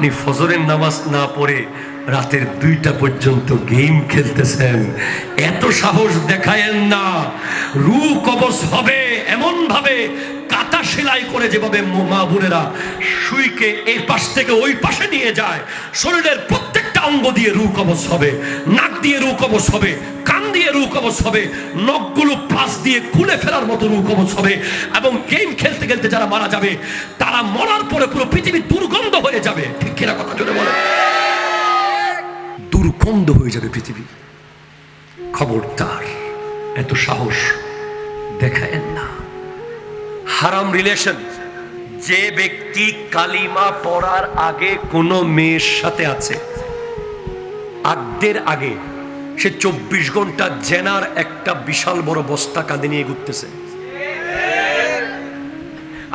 আপনি ফজরের নামাজ না পড়ে রাতের 2টা পর্যন্ত গেম খেলতেছেন। এত সাহস দেখায়েন না। রু কবজ হবে এমন ভাবে কাটা সেলাই করে, যেভাবে মা বোনেরা সুইকে এই পাশ থেকে ওই পাশে নিয়ে যায়, শরীরের প্রত্যেকটা অঙ্গ দিয়ে রু কবজ হবে। নাক দিয়ে রু কবজ হবে, কান দিয়ে রু কবজ হবে, নখগুলো প্লাস দিয়ে খুলে ফেলার মতো রু কবজ হবে। এবং গেম খেলতে খেলতে যারা মারা যাবে, তারা মরার পরে পুরো পৃথিবী দুর্গন্ধ হয়ে যাবে। ঠিক কিনা কথা জোরে বলে? দুর্গন্ধ হয়ে যাবে পৃথিবী। খবরদার, এত সাহস দেখায়েন না। হারাম রিলেশন, যে ব্যক্তি কালিমা পড়ার আগে কোনো মেয়ের সাথে আছে, আগদের আগে, সে 24 ঘন্টা জেনার একটা বিশাল বড় বস্তা কাঁধে নিয়ে ঘুরতেছে।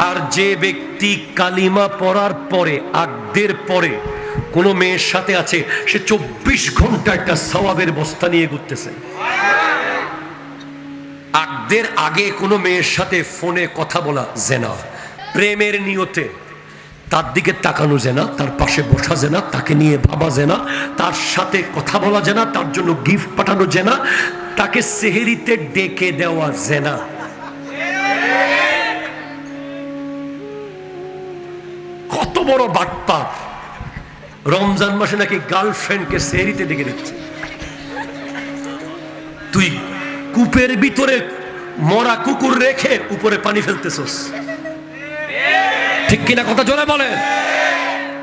আর যে ব্যক্তি কালিমা পড়ার পরে, আগদের পরে কোনো মেয়ের সাথে আছে, সে 24 ঘন্টা একটা সওয়াবের বস্তা নিয়ে ঘুরতেছে। আগদের আগে কোনো মেয়ের সাথে ফোনে কথা বলা জেনা, প্রেমের নিয়তে তার দিকে তাকানো জেনা, তার পাশে বসা জেনা, তাকে নিয়ে ভাবা জেনা, তার সাথে কথা বলা জেনা, তার জন্য গিফট পাঠানো জেনা, তাকে সেহরিতে ডেকে দেওয়া জেনা। কত বড় বাটপার! রমজান মাসে নাকি গার্লফ্রেন্ডকে সেহরিতে ডেকে দিচ্ছে। তুই কূপের ভিতরে মরা কুকুর রেখে উপরে পানি ফেলতেছস। ঠিক কিনা কথা জোরে বলেন?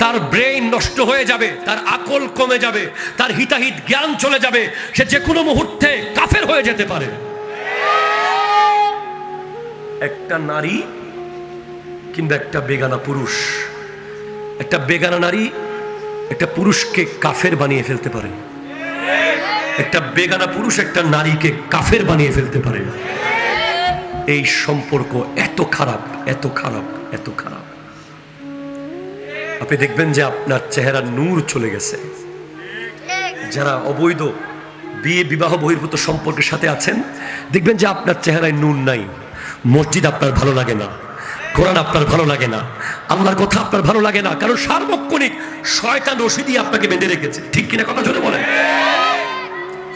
তার ব্রেইন নষ্ট হয়ে যাবে, তার আকল কমে যাবে, তার হিতাহিত জ্ঞান চলে যাবে, সে যে কোনো মুহূর্তে কাফের হয়ে যেতে পারে। একটা নারী কিংবা একটা বেগানা পুরুষ, একটা বেগানা নারী একটা পুরুষকে কাফের বানিয়ে ফেলতে পারে। একটা বেগানা পুরুষ একটা নারীকে কাফের বানিয়ে ফেলতে পারে। এই সম্পর্ক এত খারাপ, এত খারাপ, এত খারাপ। আপনি দেখবেন যে আপনার চেহারা নূর চলে গেছে। যারা অবৈধ বিয়ে বিবাহ বহির্ভূত সম্পর্কের সাথে আছেন, দেখবেন যে আপনার চেহারায় নূর নাই। মসজিদ আপনার ভালো লাগে না, কোরআন আপনার ভালো লাগে না, আল্লাহর কথা আপনার ভালো লাগে না, কারণ সার্বক্ষণিক শয়তান রশি দিয়ে আপনাকে বেঁধে রেখেছে। ঠিক কিনা কথা জোরে বলেন?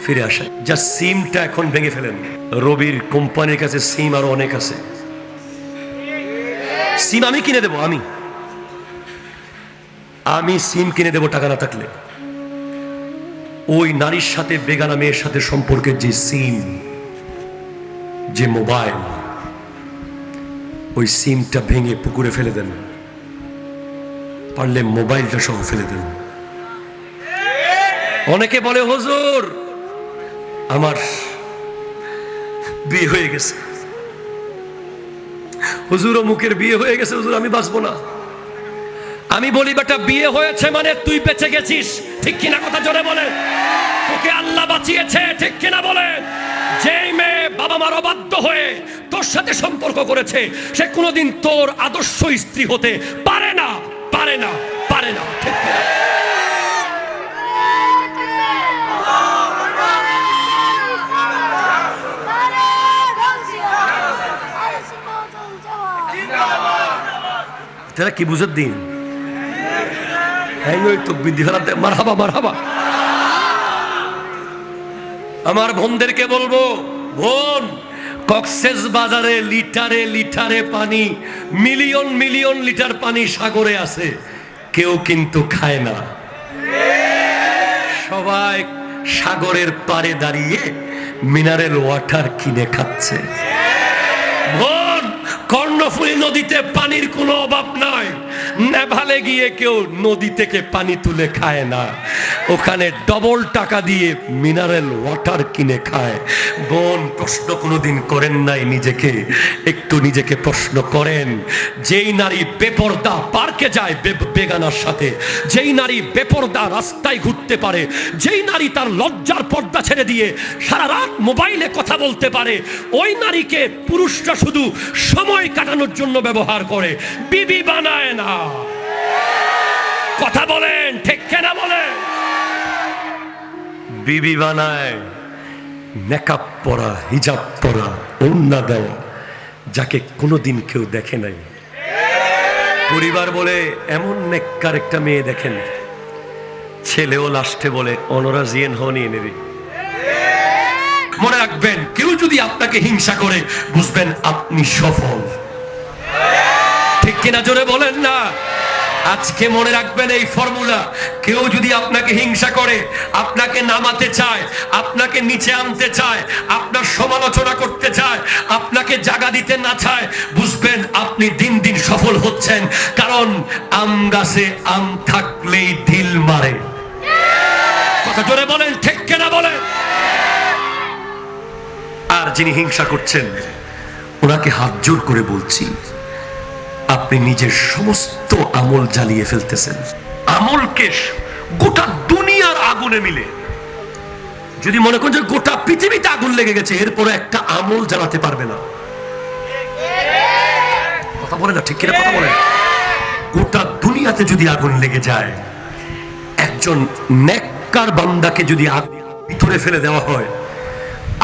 ফিরে আসেন, যা সিমটা এখন ভেঙে ফেলেন। রবির কোম্পানির কাছে সিম আরো অনেক আছে। সিম আমি কিনে দেবো, আমি সিম কিনে দেবো টাকা না থাকলে। ওই নারীর সাথে বেগানা মেয়ের সাথে সম্পর্কের যে সিম, যে মোবাইল, ওই সিমটা ভেঙে পুকুরে ফেলে দেন, পারলে মোবাইলটা সহ ফেলে দেন। অনেকে বলে, হুজুর আমার বিয়ে হয়ে গেছে, হুজুর অমুকের বিয়ে হয়ে গেছে, হুজুর আমি বাঁচবো না। আমি বলি, বেটা বিয়ে হয়েছে মানে তুই বেঁচে গেছিস। ঠিক কিনা কথা জোরে বলেন? তোকে আল্লাহ বাঁচিয়েছে। ঠিক কিনা বলেন? যেই মেয়ে বাবা মার অবাধ্য হয়ে তোর সাথে সম্পর্ক করেছে, সে কোনোদিন তোর আদর্শ স্ত্রী হতে পারে না, পারে না, পারে না। ঠিক কিনা? তারা কি বুঝের দিন? মারহাবা, মারহাবা। আমার বোনদেরকে বলবো, বোন, কক্সেস বাজারে লিটারে লিটারে পানি, মিলিয়ন মিলিয়ন লিটার পানি সাগরে আছে, কেউ কিন্তু খায় না। সবাই সাগরের পাড়ে দাঁড়িয়ে মিনারেল ওয়াটার কিনে খাচ্ছে। বোন, কর্ণফুলী নদীতে পানির কোনো অভাব নাই। নেভালে গিয়ে কেউ নদী থেকে পানি তুলে খায় না, ওখানে ডবল টাকা দিয়ে মিনারেল ওয়াটার কিনে খায়। বোন, প্রশ্ন কোনোদিন করেন নাই নিজেকে? একটু নিজেকে প্রশ্ন করেন। যেই নারী বেপরদা পার্কে যায় বেগানার সাথে, যেই নারী বেপরদা রাস্তায় ঘুরতে পারে, যেই নারী তার লজ্জার পর্দা ছেড়ে দিয়ে সারা রাত মোবাইলে কথা বলতে পারে, ওই নারীকে পুরুষরা শুধু সময় কাটানোর জন্য ব্যবহার করে, বিবি বানায় না। কথা বলেন, ঠিক কিনা বলেন? বিবি বানায় মেকআপ পরা, হিজাব পরা, ওড়না দেওয়া, যাকে কোনোদিন কেউ দেখে নাই। পরিবার বলে এমন নেককার একটা মেয়ে দেখেন, ছেলেও লাস্টে বলে অনরা জিয়েন হনি নেবে। মনে রাখবেন, কেউ যদি আপনাকে হিংসা করে বুঝবেন আপনি সফল। ঠিক কিনা জোরে বলেন না। আজকে মনে রাখবেন এই ফর্মুলা, কেউ যদি আপনাকে হিংসা করে, আপনাকে নামাতে চায়, আপনাকে নিচে আনতে চায়, আপনার সমালোচনা করতে চায়, আপনাকে জায়গা দিতে না চায়, বুঝবেন আপনি দিন দিন সফল হচ্ছেন। কারণ আম গাছে আম থাকলেই ঢিল মারে। কথা জোরে বলেন, ঠিক কিনা বলেন। আর যিনি হিংসা করছেন ওনাকে হাত জোর করে বলছি, আপনি নিজের সমস্ত আমল জ্বালিয়ে ফেলতেছেন। আমলকে গোটা দুনিয়ার আগুনে মিলে যদি মনে করেন যে গোটা পৃথিবীতে আগুন লেগে গেছে, এরপরে একটা আমল জ্বালাতে পারবে না। কথা বলে না, ঠিক কিনা কথা বলেন। গোটা দুনিয়াতে যদি আগুন লেগে যায়, একজন নেককার বান্দাকে যদি ভিতরে ফেলে দেওয়া হয়,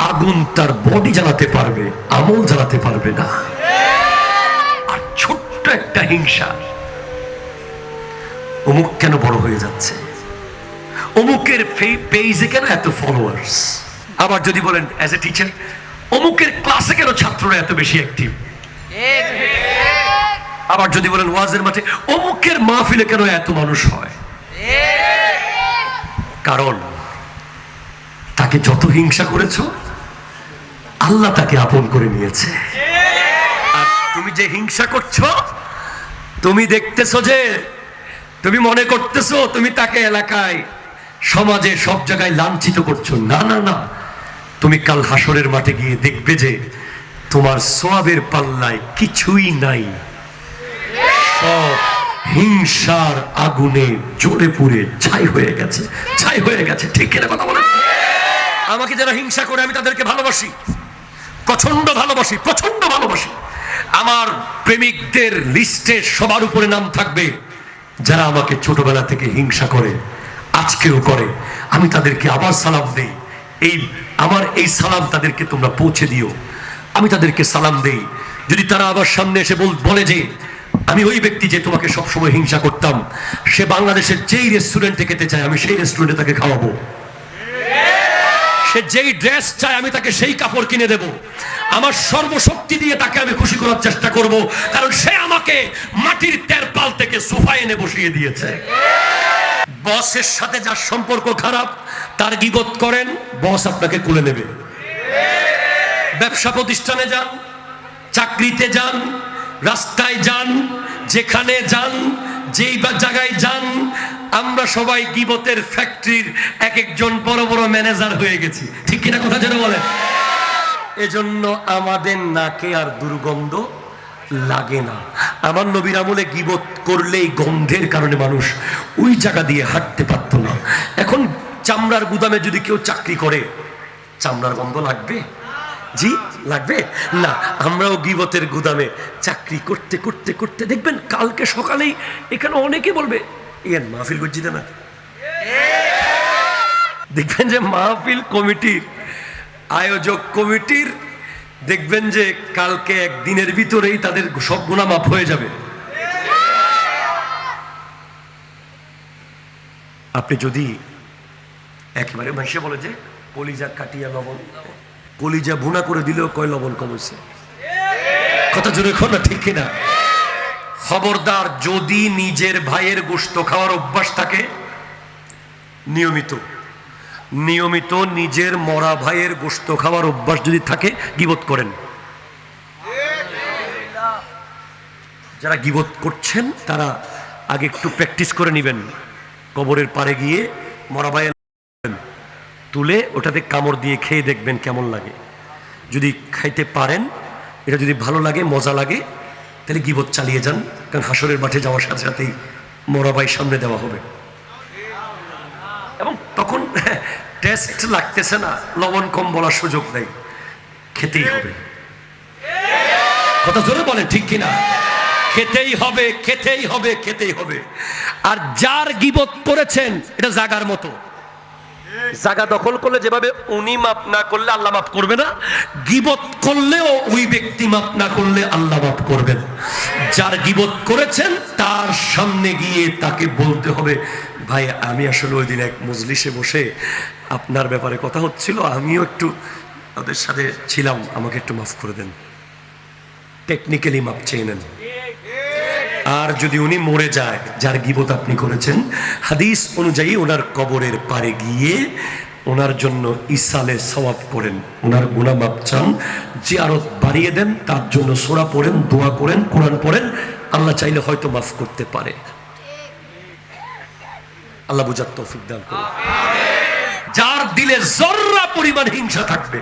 আগুন তার বডি জ্বালাতে পারবে, আমল জ্বালাতে পারবে না। আর ছোট্ট একটা হিংসা, অমুক কেন বড় হয়ে যাচ্ছে, অমুকের পেজে কেন এত ফলোয়ার্স। আবার যদি বলেন অ্যাজ এ টিচার, অমুকের ক্লাসে কেন ছাত্ররা এত বেশি অ্যাক্টিভ। আবার যদি বলেন ওয়াজের মাঠে, অমুকের মাহফিলে কেন এত মানুষ হয়। কারণ তাকে যত হিংসা করেছো, আল্লাহ তাকে আপন করে নিয়েছে। আর তুমি যে হিংসা করছো, তুমি দেখতেছো যে, তুমি মনে করতেছো তুমি তাকে এলাকায়, সমাজে, সব জায়গায় লাঞ্ছিত করছো। না না না, তুমি কাল হাসরের মাঠে গিয়ে দেখবে যে তোমার সওয়াবের পাল্লায় কিছুই নাই। সব হিংসার আগুনে জ্বলে পুড়ে ছাই হয়ে গেছে, ছাই হয়ে গেছে। ঠিক কিনা কথা বলে। আমাকে যারা হিংসা করে আমি তাদেরকে ভালোবাসি, প্রচন্ড ভালোবাসি, প্রচন্ড ভালোবাসি। আমার প্রেমিকদের লিস্টে সবার উপরে নাম থাকবে যারা আমাকে ছোটবেলা থেকে হিংসা করে, আজকেও করে। আমি তাদেরকে আবার সালাম দেই। আমার এই সালাম তাদেরকে তোমরা পৌঁছে দিও। আমি তাদেরকে সালাম দেই। যদি তারা আবার সামনে এসে বলে যে আমি ওই ব্যক্তি যে তোমাকে সবসময় হিংসা করতাম, সে বাংলাদেশের যেই রেস্টুরেন্টে খেতে চায় আমি সেই রেস্টুরেন্টে তাকে খাওয়াবো। সে যেই ড্রেস চায় আমি তাকে সেই কাপড় কিনে দেব। আমার সর্বশক্তি দিয়ে তাকে আমি খুশি করার চেষ্টা করব, কারণ সে আমাকে মাটির তেরপাল থেকে সোফায় এনে বসিয়ে দিয়েছে। বসের সাথে যার সম্পর্ক খারাপ, তার গীবত করেন, বস আপনাকে কুলে নেবে। ব্যবসা প্রতিষ্ঠানে যান, চাকরিতে যান, রাস্তায় যান, যেখানে যান, যেই জায়গায় যান, আমরা সবাই গীবতের ফ্যাক্টরির এক একজন বড় বড় ম্যানেজার হয়ে গেছি। ঠিক কিনা কথা যেন বলে। এজন্য আমাদের নাকে আর দুর্গন্ধ লাগে না। আমার নবীর আমলে গীবত করলেই গন্ধের কারণে মানুষ ওই জায়গা দিয়ে হাঁটতে পারতো না। এখন চামড়ার গুদামে যদি কেউ চাকরি করে, চামড়ার গন্ধ লাগবে? জি লাগবে না। আমরাও গীবতের গুদামে চাকরি করতে করতে করতে দেখবেন কালকে সকালেই এখানে অনেকে বলবে ইয়ার মাহফিল করছি না। দেখবেন যে মাহফিল কমিটির, আয়োজক কমিটির, দেখবেন যে কালকে একদিনের ভিতরেই তাদের সব গুনাহ মাফ হয়ে যাবে। আপনি যদি একেবারে ভাষা বলে যে কলিজা কাটিয়া লবণ, কলিজা ভুনা করে দিলেও কয় লবণ কমেছে। কথা জোরে না, ঠিক কিনা? খবরদার, যদি নিজের ভাইয়ের গোশত খাওয়ার অভ্যাস থাকে, নিয়মিত নিয়মিত নিজের মরা ভাইয়ের গোশত খাওয়ার অভ্যাস যদি থাকে, গীবত করেন। যারা গীবত করছেন তারা আগে একটু প্র্যাকটিস করে নেবেন। কবরের পাড়ে গিয়ে মরা ভাইয়ের তুলে ওটাতে কামড় দিয়ে খেয়ে দেখবেন কেমন লাগে। যদি খাইতে পারেন, এটা যদি ভালো লাগে, মজা লাগে, তাহলে গীবত চালিয়ে যান। কারণ হাসরের মাঠে যাওয়ার সাথে সাথেই মরা ভাই সামনে দেওয়া হবে এবং তখন টেস্ট লাগতেছে না, লবণ কম বলার সুযোগ নেই, খেতেই হবে। কথা জোরে বলেন, ঠিক কিনা? খেতেই হবে, খেতেই হবে, খেতেই হবে। আর যার গীবত করেছেন এটা জাগার মতো, জায়গা দখল করলে যেভাবে উনি মাপ না করলে আল্লাহ মাফ করবে না, গীবত করলেও ওই ব্যক্তি মাপ না করলে আল্লাহ মাফ করবেন। যার গীবত করেছেন তার সামনে গিয়ে তাকে বলতে হবে, ভাই আমি আসলে ওই দিন এক মজলিসে বসে আপনার ব্যাপারে কথা হচ্ছিল, আমিও একটু ওদের সাথে ছিলাম, আমাকে একটু মাফ করে দেন। টেকনিক্যালি মাপ চেয়ে নেন। আর যদি উনি মরে যায়, যার গীবত আপনি করেছেন, হাদিস অনুযায়ী ওনার কবরের পারে গিয়ে ওনার জন্য ইসালে সওয়াব করেন, ওনার গুনাহ মাপ চান, জিয়ারত বাড়িয়ে দেন, তার জন্য সূরা পড়েন, দোয়া করেন, কোরআন পড়েন, আল্লাহ চাইলে হয়তো মাফ করতে পারে। আল্লাহ বুঝার তৌফিক দান করুন। যার দিলে জর্রা পরিমাণ হিংসা থাকবে,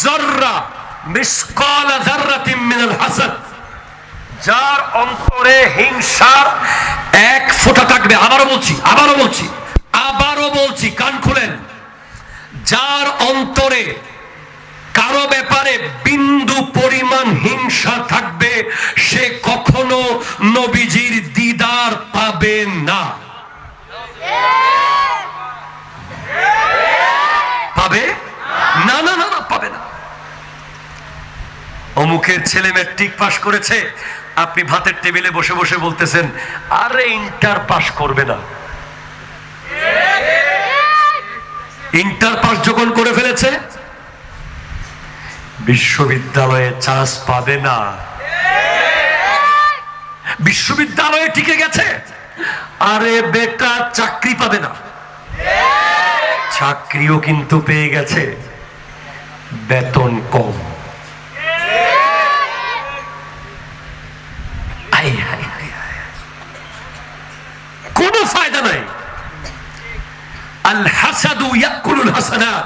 জর্রা মিসকালা যাররাতিন মিনাল হাসাদ, যার অন্তরে হিংসার এক ফোঁটা থাকবে, আবারও বলছি, কান খুলেন, যার অন্তরে কারো ব্যাপারে বিন্দু পরিমাণ হিংসা থাকবে, সে কখনো নবীজির দিদার পাবে না। পাবে না, না না না, পাবে না। অমুকের ছেলে ম্যাট্রিক পাস করেছে, আপনি ভাতের টেবিলে বসে বসে বলতেছেন, আরে ইন্টার পাস করবে না। ইন্টার পাস যখন করে ফেলেছে, বিশ্ববিদ্যালয়ে চান্স পাবে না। বিশ্ববিদ্যালয়ে টিকে গেছে, আরে বেটা চাকরি পাবে না। চাকরিও কিন্তু পেয়ে গেছে, বেতন কম। কোনো ফায়দা নাই। আল হাসাদু ইয়াকুলুল হাসানাত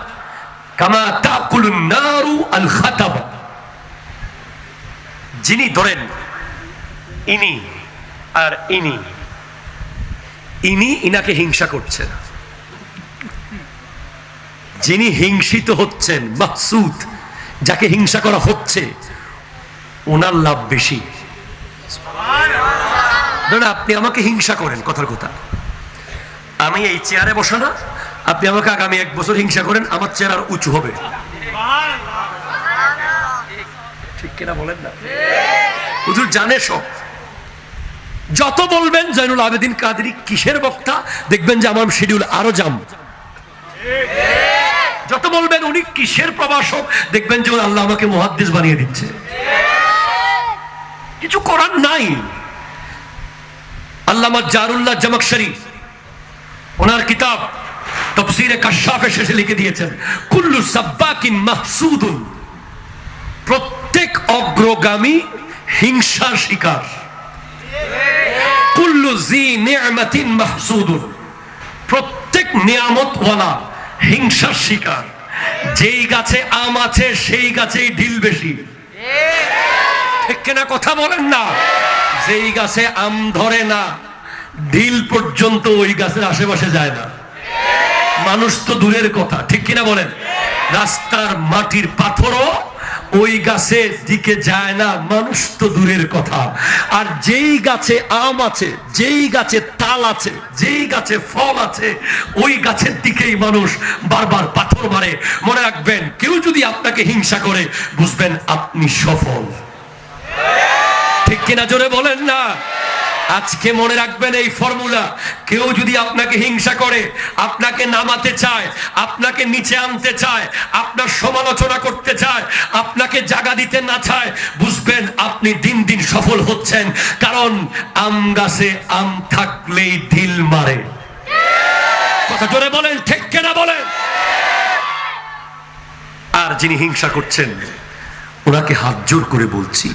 কামা তাকুলুন নারু আল খাতাব। যিনি ধরেন ইনি আর ইনি ইনাকে হিংসা করছেন, যিনি হিংসিত হচ্ছেন, মাহসুদ, যাকে হিংসা করা হচ্ছে, ওনার লাভ বেশি। আপনি আমাকে হিংসা করেন, কথার কথা, আমি এই চেয়ারে বসা না, আপনি আমাকে আগামী 1 বছর হিংসা করেন, আমার চেয়ার আর উঁচু হবে। ঠিক কিনা বলেন না? হুজুর জানে সব। যত বলবেন জয়নুল আবেদিন কাদরি কিসের বক্তা, দেখবেন যে আমার শিডিউল আরো জাম। যত বলবেন উনি কিসের প্রভাষক, দেখবেন যে আল্লাহ আমাকে মুহাদ্দিস বানিয়ে দিচ্ছে। কিছু করার নাই। আল্লামা জারুল্লাহ জামাকশরী ওনার কিতাব তাফসীরে কাশফে শেষে লিখে দিয়েছেন, কুল্লু সাব্বাকিন মাহসুদুন, প্রত্যেক অগ্রগামী হিংসার শিকার। কুল্লু জি নি'মাতিন মাহসুদুন, প্রত্যেক নিয়ামতওয়ালা হিংসার শিকার। যেই গাছে আম আছে সেই গাছেই ঢিল বেশি। ঠিক কিনা কথা বলেন না? যেই গাছে আম ধরে না, ঢিল পর্যন্ত ওই গাছের আশেপাশে যায় না। মানুষ তো দূরের কথা, ঠিক কিনা বলেন? রাস্তার মাটির পাথরও ওই গাছের দিকে যায় না, মানুষ তো দূরের কথা। আর যেই গাছে আম আছে, যেই গাছে তাল আছে, যেই গাছে ফল আছে, ওই গাছের দিকেই মানুষ বারবার পাথর মারে। মনে রাখবেন, কেউ যদি আপনাকে হিংসা করে, বুঝবেন আপনি সফল। ঠিক কিনা জোরে বলেন না? আজকে মনে রাখবেন এই ফর্মুলা। কেউ যদি আপনাকে হিংসা করে, আপনাকে নামাতে চায়, আপনাকে নিচে আনতে চায়, আপনার সমালোচনা করতে চায়, আপনাকে জায়গা দিতে না চায়, বুঝবেন আপনি দিন দিন সফল হচ্ছেন। কারণ আম গাছে আম থাকলেই ঢিল মারে। কথা জোরে বলেন, ঠিক কিনা বলেন? আর যিনি হিংসা করছেন, ওনাকে হাত জোর করে বলছি,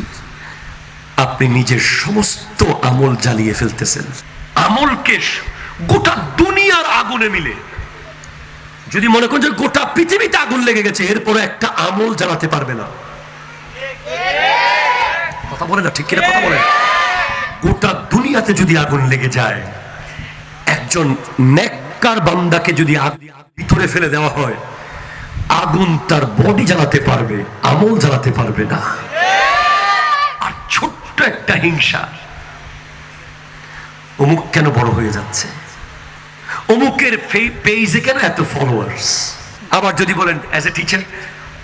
আপনি নিজের সমস্ত আমল জ্বালিয়ে ফেলতেছেন। আমলকে গোটা দুনিয়ার আগুনে মিলে যদি মনে করেন যে গোটা পৃথিবীতে আগুন লেগে গেছে, এরপরে একটা আমল জ্বালাতে পারবে না। কথা বলে না, ঠিক কিনা কথা বলেন? গোটা দুনিয়াতে যদি আগুন লেগে যায়, একজন নেককার বান্দাকে যদি ভিতরে ফেলে দেওয়া হয়, আগুন তার বডি জ্বালাতে পারবে, আমল জ্বালাতে পারবে না। আর ছোট্ট একটা হিংসা, অমুক কেন বড় হয়ে যাচ্ছে, অমুকের পেজে কেন এত ফলোয়ার্স। আবার যদি বলেন অ্যাজ এ টিচার,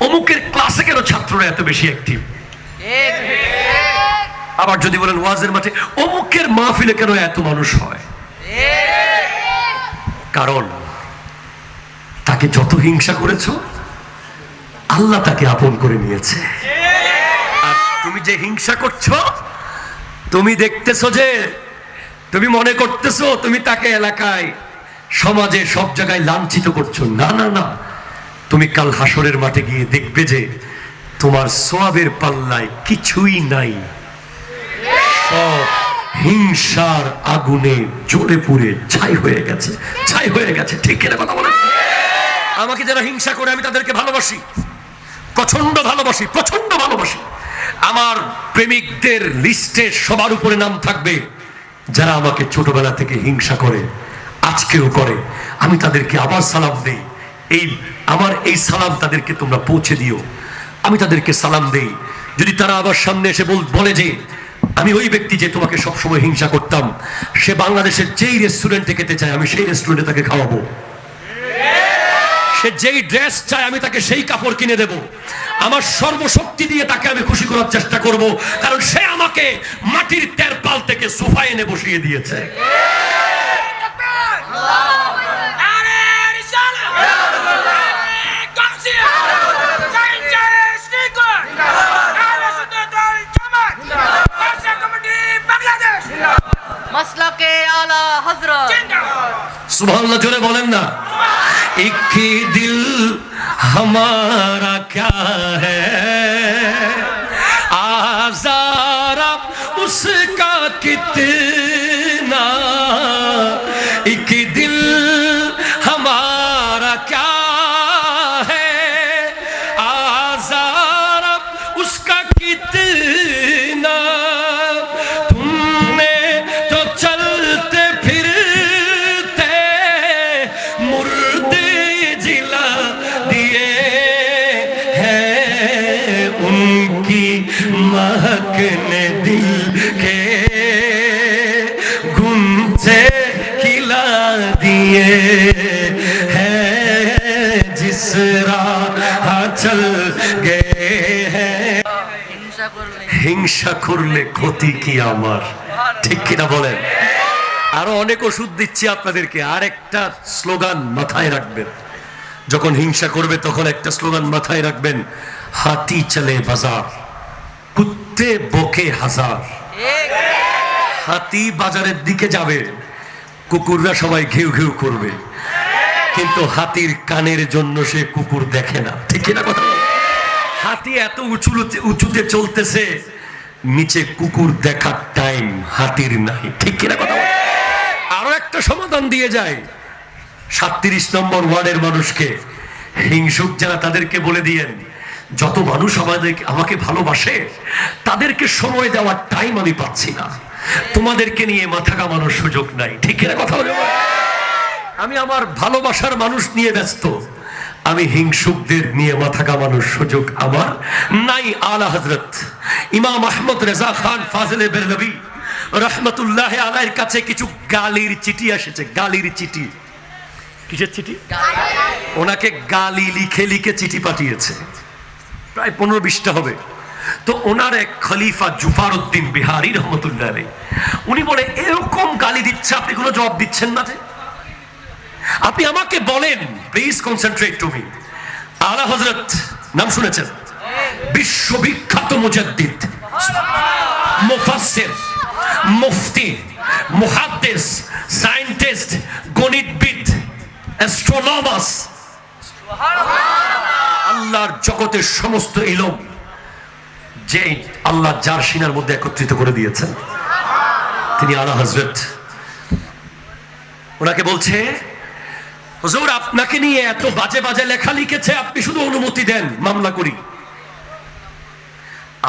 অমুকের ক্লাসে কেন ছাত্ররা এত বেশি অ্যাক্টিভ। আবার যদি বলেন ওয়াজের মাঠে অমুকের মাহফিলে কেন এত মানুষ হয়। কারণ তাকে যত হিংসা করেছো আল্লাহ তাকে আপন করে নিয়েছে। আর তুমি যে হিংসা করছো, তুমি দেখতেছো যে, তুমি মনে করতেছো তুমি তাকে এলাকায় সমাজে সব জায়গায় লাঞ্ছিত করছো। না না না, তুমি কাল হাসরের মাঠে গিয়ে দেখবে যে তোমার সওয়াবের পাল্লায় কিছুই নাই, সব হিংসার আগুনে জ্বলে পুড়ে ছাই হয়ে গেছে, ছাই হয়ে গেছে। ঠিক কিনা কথা বলেন? আমাকে যারা হিংসা করে আমি তাদেরকে ভালোবাসি, প্রচন্ড ভালোবাসি, প্রচন্ড ভালোবাসি। আমার প্রেমিকদের লিস্টে সবার উপরে নাম থাকবে যারা আমাকে ছোটবেলা থেকে হিংসা করে, আজকেও করে। আমি তাদেরকে আবার সালাম দেই। আমার এই সালাম তাদেরকে তোমরা পৌঁছে দিও। আমি তাদেরকে সালাম দেই। যদি তারা আবার সামনে এসে বলে যে আমি ওই ব্যক্তি যে তোমাকে সবসময় হিংসা করতাম, সে বাংলাদেশের যেই রেস্টুরেন্টে খেতে চায় আমি সেই রেস্টুরেন্টে তাকে খাওয়াবো। সে যেই ড্রেস চায় আমি তাকে সেই কাপড় কিনে দেব। আমার সর্বশক্তি দিয়ে তাকে আমি খুশি করার চেষ্টা করব, কারণ সে আমাকে মাটির তেরপাল থেকে সোফা এনে বসিয়ে দিয়েছে। মাসলাকে আলা হযরত সুবহানাল্লাহ, জোরে বলেন না। एक ही दिल हमारा क्या है, आज़ारा उसका कितना। एक ही दिल हमारा क्या है, आज़ारा उसका कितना। तुमने तो चलते फिरते मुर्दे जिला दिए हैं, उनकी महक ने दिल के गुंजे खिला दिए हैं, जिस राह चल गए हैं। হিংসা করলে ক্ষতি কি আমার, ঠিক কিনা বলেন? আরো অনেক ওষুধ দিচ্ছি আপনাদেরকে। আর একটা স্লোগান মাথায় রাখবেন, যখন হিংসা করবে তখন একটা স্লোগান মাথায় রাখবেন, হাতি চলে বাজার কুত্তে বকে হাজার। হাতি বাজারের দিকে যাবে, কুকুররা সবাই ঘেউ ঘেউ করবে, কিন্তু হাতির কানের জন্য সে কুকুর দেখে না। ঠিক কিনা কথা? হাতি এত উঁচুতে চলতেছে, নিচে কুকুর দেখার টাইম হাতির নাই। ঠিক কিনা কথা? আরো একটা সমাধান দিয়ে যায় 37 নম্বর ওয়ার্ডের মানুষকে, হিংসুক যারা তাদেরকে বলে দিয়েন, যত মানুষ আমাকে ভালোবাসে তাদেরকে সময় দেওয়ার টাইম আমি পাচ্ছি না, তোমাদেরকে নিয়ে মাথা কামানোর সুযোগ নাই। ঠিক কিনা কথা বলে? আমি আমার ভালোবাসার মানুষ নিয়ে ব্যস্ত, আমি হিংসুকদের নিয়ে মাথা কামানোর সুযোগ আমার নাই। আলা হযরত ইমাম আহমদ রেজা খান ফাজিলে বেরলভী রহমতুল্লাহ আলাইহির কাছে কিছু গালির চিঠি এসেছে। গালির চিঠি, কিসের চিঠি? ওনাকে গালি লিখে লিখে চিঠি পাঠিয়েছে, প্রায় 15-20টা হবে। তো ওনার এক খলিফা জুফারউদ্দিন বিহারী রহমতুল্লাহ আলাইহি, উনি বলে এরকম গালি দিচ্ছে, আপনি কোনো জবাব দিচ্ছেন না যে? আপনি আমাকে বলেন, প্লিজ কনসেন্ট্রেট টু মি। আলা হযরত নাম শুনেছেন? বিশ্ববিখ্যাত মুজাদ্দিদ, মুফাসসির, মুফতি, মুহাদ্দিস, সায়েন্টিস্ট, গণিতবিদ, অ্যাস্ট্রোনমাস, আল্লাহর জগতের সমস্ত ইলম যে আল্লাহ যার সিনার মধ্যে একত্রিত করে দিয়েছেন, তিনি আলা হযরত। ওনাকে বলছে, হুজুর আপনাকে নিয়ে এত বাজে বাজে লেখা লিখেছে, আপনি শুধু অনুমতি দেন মামলা করি।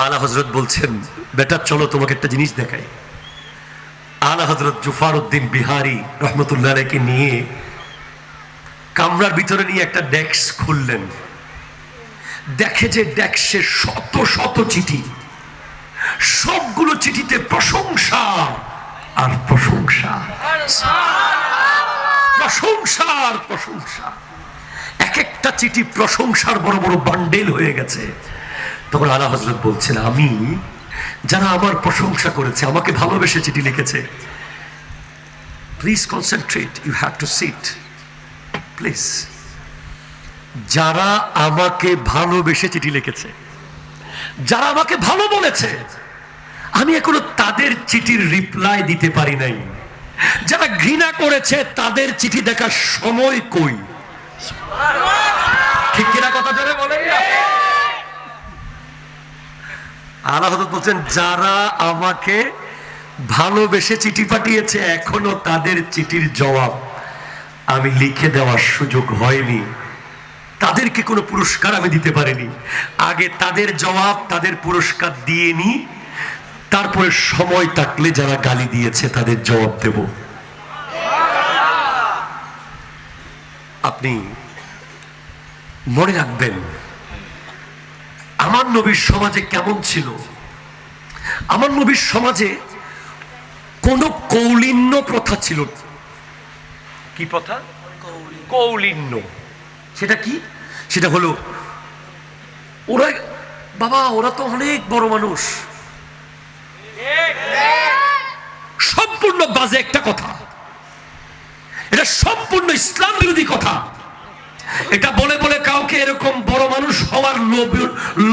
আলা হযরত বলছেন, বেটা চলো তোমাকে একটা জিনিস দেখাই। আলা হযরত জুফারউদ্দিন বিহারী রহমতুল্লাহ আলাইহিকে নিয়ে কামরার ভিতরে নিয়ে একটা ডেস্ক খুললেন। দেখে যে ডেস্কে শত শত চিঠি, সবগুলো চিঠিতে প্রশংসা আর প্রশংসা। প্রশংসার প্রশংসা, এক একটা চিঠি প্রশংসার বড় বড় বান্ডেল হয়ে গেছে। তখন আলা হযরত বলছেন, আমি যারা আমার প্রশংসা করেছে, আমাকে ভালোবেসে চিঠি লিখেছে, please concentrate, you have to sit please. যারা আমাকে ভালোবেসে চিঠি লিখেছে, যারা আমাকে ভালো বলেছে, আমি এখনো তাদের চিঠির রিপ্লাই দিতে পারি নাই। যারা ঘৃণা করেছে তাদের চিঠি দেখার সময় কই? ঠিক কিনা কথা ধরে বলেন না? আলা হযরত বলছেন, যারা আমাকে ভালোবেসে চিঠি পাঠিয়েছে, এখনো তাদের চিঠির জবাব আমি লিখে দেওয়ার সুযোগ হয়নি। তাদেরকে কোনো পুরস্কার আমি দিতে পারিনি। আগে তাদের জবাব, তাদের পুরস্কার দিয়ে নি, তারপরে সময় থাকলে যারা গালি দিয়েছে তাদের জবাব দেব। আপনি মনে রাখবেন, আমার নবীর সমাজে কেমন ছিল। আমার নবীর সমাজে কোন কৌলিন্য প্রথা ছিল না। কি প্রথা? কৌলিন্য। সেটা কি? সেটা হলো, ওরা বাবা, ওরা তো অনেক বড় মানুষ। সম্পূর্ণ বাজে একটা কথা, এটা সম্পূর্ণ ইসলাম বিরোধী কথা। এটা বলে বলে কাউকে এরকম বড় মানুষ হওয়ার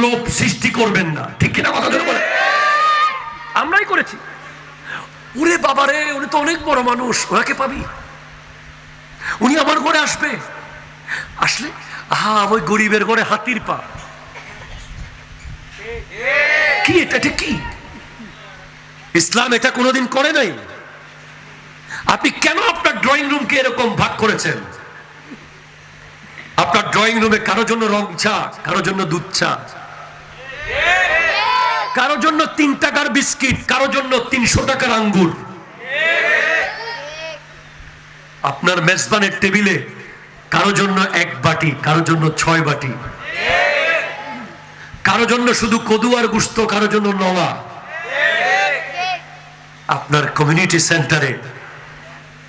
লোভ সৃষ্টি করবেন না। ঠিক কিনা কথা বলে? আমরাই করেছি। ওরে বাবারে, উনি তো অনেক বড় মানুষ, ওনাকে পাবি, উনি আমার ঘরে আসবে, আসলে আহা ওই গরিবের ঘরে হাতির পা। কি এটা কি? ইসলাম এটা কোনোদিন করে নাই। আপনি কেন আপনার ড্রয়িং রুমকে এরকম ভাগ করেছেন? আপনার ড্রয়িং রুমে কারোর জন্য রং চা, কারোর জন্য দুধ চা, কারোর জন্য 3 টাকার বিস্কিট, কারোর জন্য 300 টাকার আঙ্গুর। আপনার মেজবানের টেবিলে কারোর জন্য 1 বাটি, কারোর জন্য 6 বাটি, কারোর জন্য শুধু কদু আর গুস্ত, কারোর জন্য নওয়া। আপনার কমিউনিটি সেন্টারে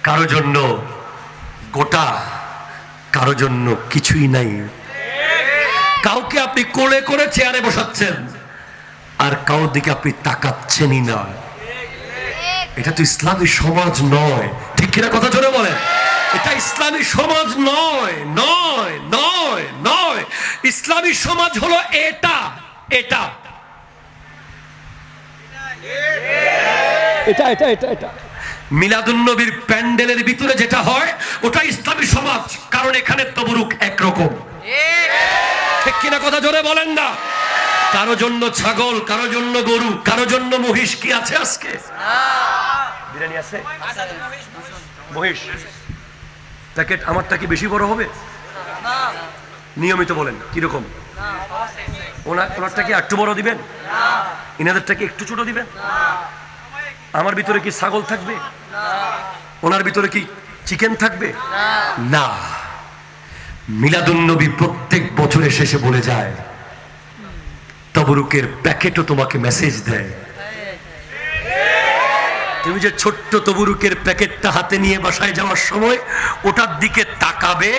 কারোর জন্য গোটা, কারোর জন্য কিছুই নাই। কাউকে আপনি কোলে করে চেয়ারে বসাচ্ছেন, আর কারোর দিকে আপনি তাকাচ্ছেনই না। এটা তো ইসলামী সমাজ নয়। ঠিক কিনা কথা জোরে বলেন? এটা ইসলামী সমাজ নয়, নয়, নয়, নয়। ইসলামী সমাজ হলো এটা, এটা, এটা, এটা, এটা, এটা। মিলাদুন্নবীর প্যান্ডেলের ভিতরে যেটা হয় ওটা ইসলামী সমাজ, কারণ এখানে তবরুক একরকম। ঠিক কিনা কথা জোরে বলেন না? কারো জন্য ছাগল, কারো জন্য গরু, কারো জন্য মহিষ। কি আছে আজকে? বিরিয়ানি আছে, মহিষ। প্যাকেট আমারটা কি বেশি বড় হবে? নিয়মিত বলেন কিরকম? ওনারটা কি একটু বড় দিবেন? ইনাদেরটা কি একটু ছোট দিবেন? আমার ভিতরে কি ছাগল থাকবে? ওনার ভিতরে কি চিকেন থাকবে? না। মিলাদুন্নবী প্রত্যেক বছরের শেষে বলে যায়, তবরুকের প্যাকেটও তোমাকে মেসেজ দেয়। তুমি যে ছোট্ট তবরুকের প্যাকেটটা হাতে নিয়ে বাসায় যাওয়ার সময় ওটার দিকে তাকাবে,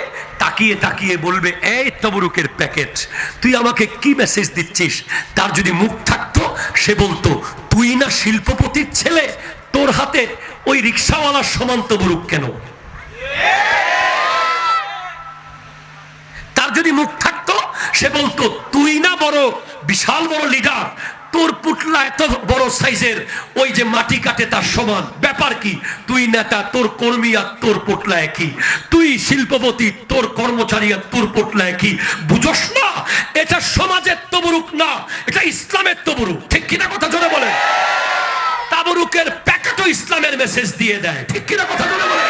তাকিয়ে তাকিয়ে বলবে, এই তবরুকের প্যাকেট, তুই আমাকে কি মেসেজ দিচ্ছিস? তার যদি মুখ থাকতো সে বলতো, তুই না শিল্পপতির ছেলে, তোর হাতে ওই রিক্সাওয়ালার সমান তবরুক কেন? তার যদি মুখ থাকতো সে বলতো, তুই না বড় বিশাল বড় লিডার, তোর পুটলা এত বড় সাইজের, ওই যে মাটি কাটে তার সমান। ব্যাপার কি? তুই নেতা, তোর কর্মী আর তোর পোটলা একই। তুই শিল্পপতি, তোর কর্মচারী আর তোর পোটলা একই। বুঝোস না? এটা সমাজের তবরুক না, এটা ইসলামের তবরুক। ঠিক কিনা কথা জোরে বলে? তাবরুকের প্যাকেটও ইসলামের মেসেজ দিয়ে দেয়। ঠিক কিনা কথা জোরে বলে?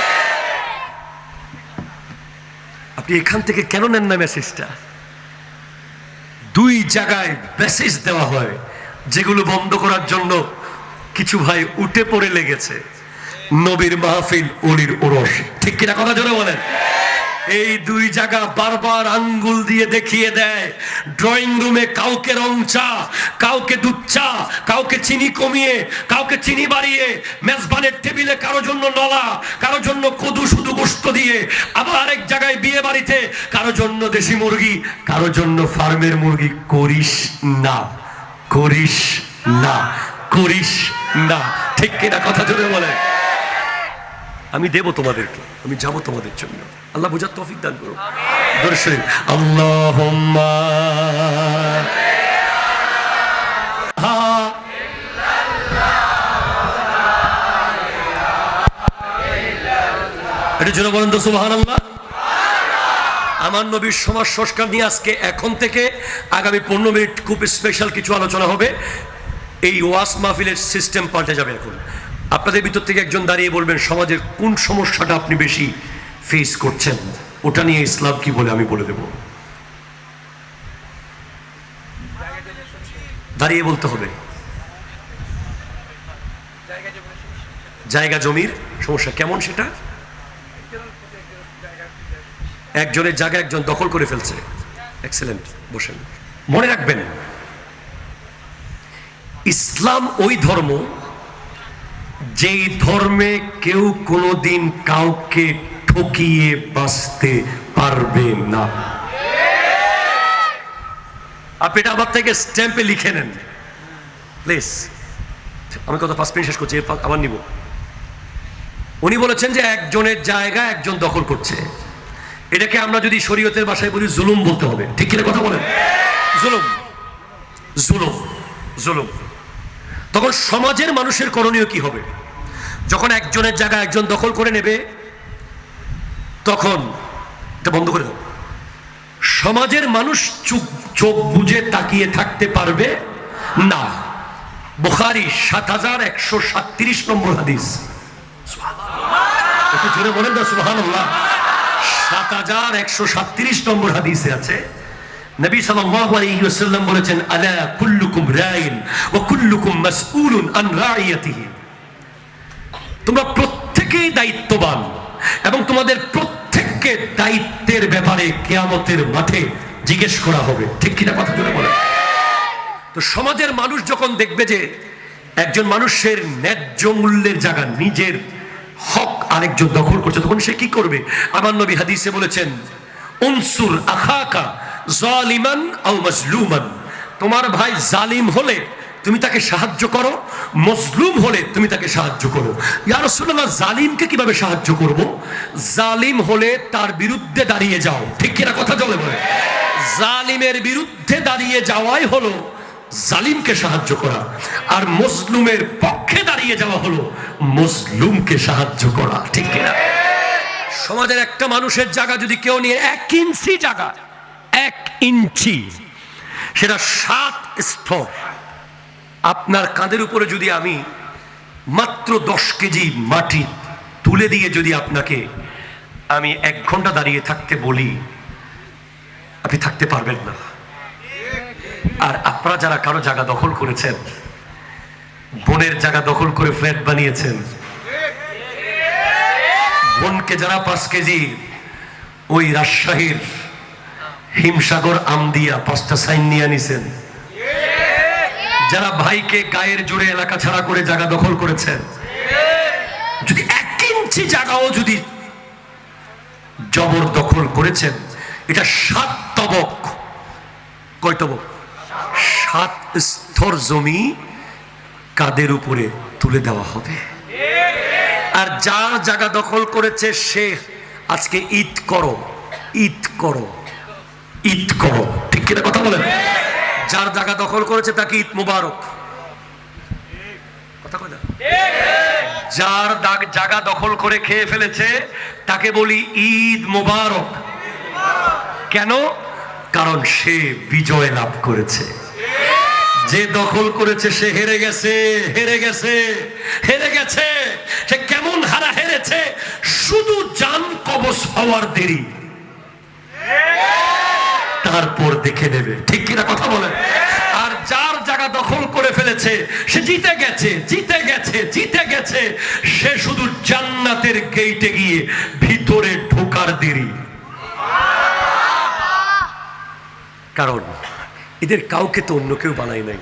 আপনি এখান থেকে কেন নেন না মেসেজটা? 2 জায়গায় মেসেজ দেওয়া হয়, যেগুলো বন্ধ করার জন্য কিছু ভাই উঠে পড়ে লেগেছে। নবীর মাহফিল, অলির ওরস। ঠিক কিনা কথা জোরে বলেন? এই দুই জায়গা বারবার আঙ্গুল দিয়ে দেখিয়ে দেয়। ড্রয়িং রুমে কাউকে রং চা, কাউকে দুধ চা, কাউকে চিনি কমিয়ে, কাউকে চিনি বাড়িয়ে, মেজবানের টেবিলে কারো জন্য নলা, কারো জন্য কদু শুধু গোশত দিয়ে, আবার আরেক জায়গায় বিয়ে বাড়িতে কারো জন্য দেশি মুরগি, কারো জন্য ফার্মের মুরগি। করিস না, করিস না, করিস না। ঠিক কিনা কথা জোরে বলে। আমি দেব তোমাদেরকে, আমি যাব তোমাদের জন্য। আল্লাহ বুঝার তৌফিক দান করুন। দর্শক আল্লাহুম্মা এটা জন্য বলেন তো সুবহানাল্লাহ। আমার নবীর সমাজ সংস্কার নিয়ে আজকে এখন থেকে আগামী 15 মিনিট খুব স্পেশাল কিছু আলোচনা হবে। এই ওয়াজ মাহফিলের সিস্টেম পাল্টে যাবে। এখন আপনাদের ভিতর থেকে একজন দাঁড়িয়ে বলবেন সমাজের কোন সমস্যাটা আপনি বেশি ফেস করছেন, ওটা নিয়ে ইসলাম কি বলে আমি বলে দেব। দাঁড়িয়ে বলতে হবে। জায়গা জমির সমস্যা কেমন সেটা? একজনের জায়গা একজন দখল করে ফেলছে। এক্সেলেন্ট, বসেন। মনে রাখবেন ইসলাম ওই ধর্ম যেই ধর্মে কেউ কোনোদিন কাউকে ঠকিয়ে বাঁচতে পারবে না। আপনি এটা আমার থেকে স্ট্যাম্পে লিখে নেন প্লিজ। আমি কথা 5 মিনিট শেষ করছি, আবার নিব। উনি বলেছেন যে একজনের জায়গা একজন দখল করছে। এটাকে আমরা যদি শরীয়তের ভাষায় বলি জুলুম বলতে হবে। ঠিক কিনা কথা বলেন? জুলুম, জুলুম, জুলুম। তখন সমাজের মানুষের করণীয় কি হবে? যখন একজনের জায়গা একজন দখল করে নেবে তখন এটা বন্ধ করে দাও। সমাজের মানুষ চোখ বুজে তাকিয়ে থাকতে পারবে না। বুখারী ৭১৩৭ নম্বর হাদিস। একটু জোরে বলেন না সুবহানাল্লাহ। ৭১৩৭ নম্বর হাদিসে আছে নবী সাল্লাল্লাহু আলাইহি ওয়াসাল্লাম বলেছেন, আলা কুল্লুকুম রাইন ওয়া কুল্লুকুম মাসউলুন আন রাইয়াতিহি। তোমরা প্রত্যেকেই দায়িত্ববান এবং তোমাদের প্রত্যেককে দায়িত্বের ব্যাপারে কিয়ামতের মাঠে জিজ্ঞেস করা হবে। ঠিক কিনা কথা জোরে বলেন। তো সমাজের মানুষ যখন দেখবে যে একজন মানুষের ন্যায্য মূল্যের জায়গা, নিজের হক আরেকজন দখল করছে, তখন সে কি করবে? আমার নবী হাদিসে বলেছেন, উনসুর আখাকা জালিমান আও মাজলুমান। তোমার ভাই জালিম হলে তুমি তাকে সাহায্য করো, মজলুম হলে তুমি তাকে সাহায্য করো। ইয়া রাসূলুল্লাহ, জালিমকে কিভাবে সাহায্য করব? জালিম হলে তার বিরুদ্ধে দাঁড়িয়ে যাও। ঠিক কিনা কথা বলে বলে। জালিমের বিরুদ্ধে দাঁড়িয়ে যাওয়াই হলো জালিমকে সাহায্য করা, আর মজলুমের পক্ষে দাঁড়িয়ে যাওয়া হলো মজলুমকে সাহায্য করা। ঠিক কিনা? সমাজের একটা মানুষের জায়গা যদি কেউ নিয়ে 1 ইঞ্চি জায়গা, 1 ইঞ্চি, সেটা 7 স্তর। আপনার কাঁধের উপরে যদি আমি মাত্র 10 কেজি মাটি তুলে দিয়ে যদি আপনাকে আমি 1 ঘন্টা দাঁড়িয়ে থাকতে বলি, আপনি থাকতে পারবেন না। আর আপনারা যারা কারো জায়গা দখল করেছেন, বোনের জায়গা দখল করে ফ্ল্যাট বানিয়েছেন, বোনকে যারা 5 কেজি ওই রাজশাহীর হিমসাগর আমদিয়া 5টা সাইন নিয়ে নিছেন, যারা ভাইকে গায়ের জোরে এলাকা ছাড়া করে জায়গা দখল করেছেন, যদি 1 ইঞ্চি জায়গাও যদি জবর দখল করেছেন, এটা 7 তবক। কয় তবক? 7 স্তর জমি কাদের উপরে তুলে দেওয়া হবে। আর যার জায়গা দখল করেছে সে আজকে ঈদ করো, ঈদ করো, ঈদ করো। ঠিক কিনা কথা বলেন? যার জায়গা দখল করেছে তাকে ঈদ মুবারক। কথা কয় না? যার জায়গা দখল করে খেয়ে ফেলেছে তাকে বলি ঈদ মুবারক। কেন? কারণ সে বিজয় লাভ করেছে। যে দখল করেছে সে হেরে গেছে, হেরে গেছে, হেরে গেছে। সে কেমন হারা হেরেছে? শুধু জান কবজ হওয়ার দেরি, তারপর দেখে নেবে। ঠিক কিনা কথা বলেন? আর যার জায়গা দখল করে ফেলেছে সে জিতে গেছে, জিতে গেছে, জিতে গেছে। সে শুধু জান্নাতের গেটে গিয়ে ভিতরে ঢোকার দেরি। কারণ এদের কাউকে তো অন্য কেউ বানায় নাই,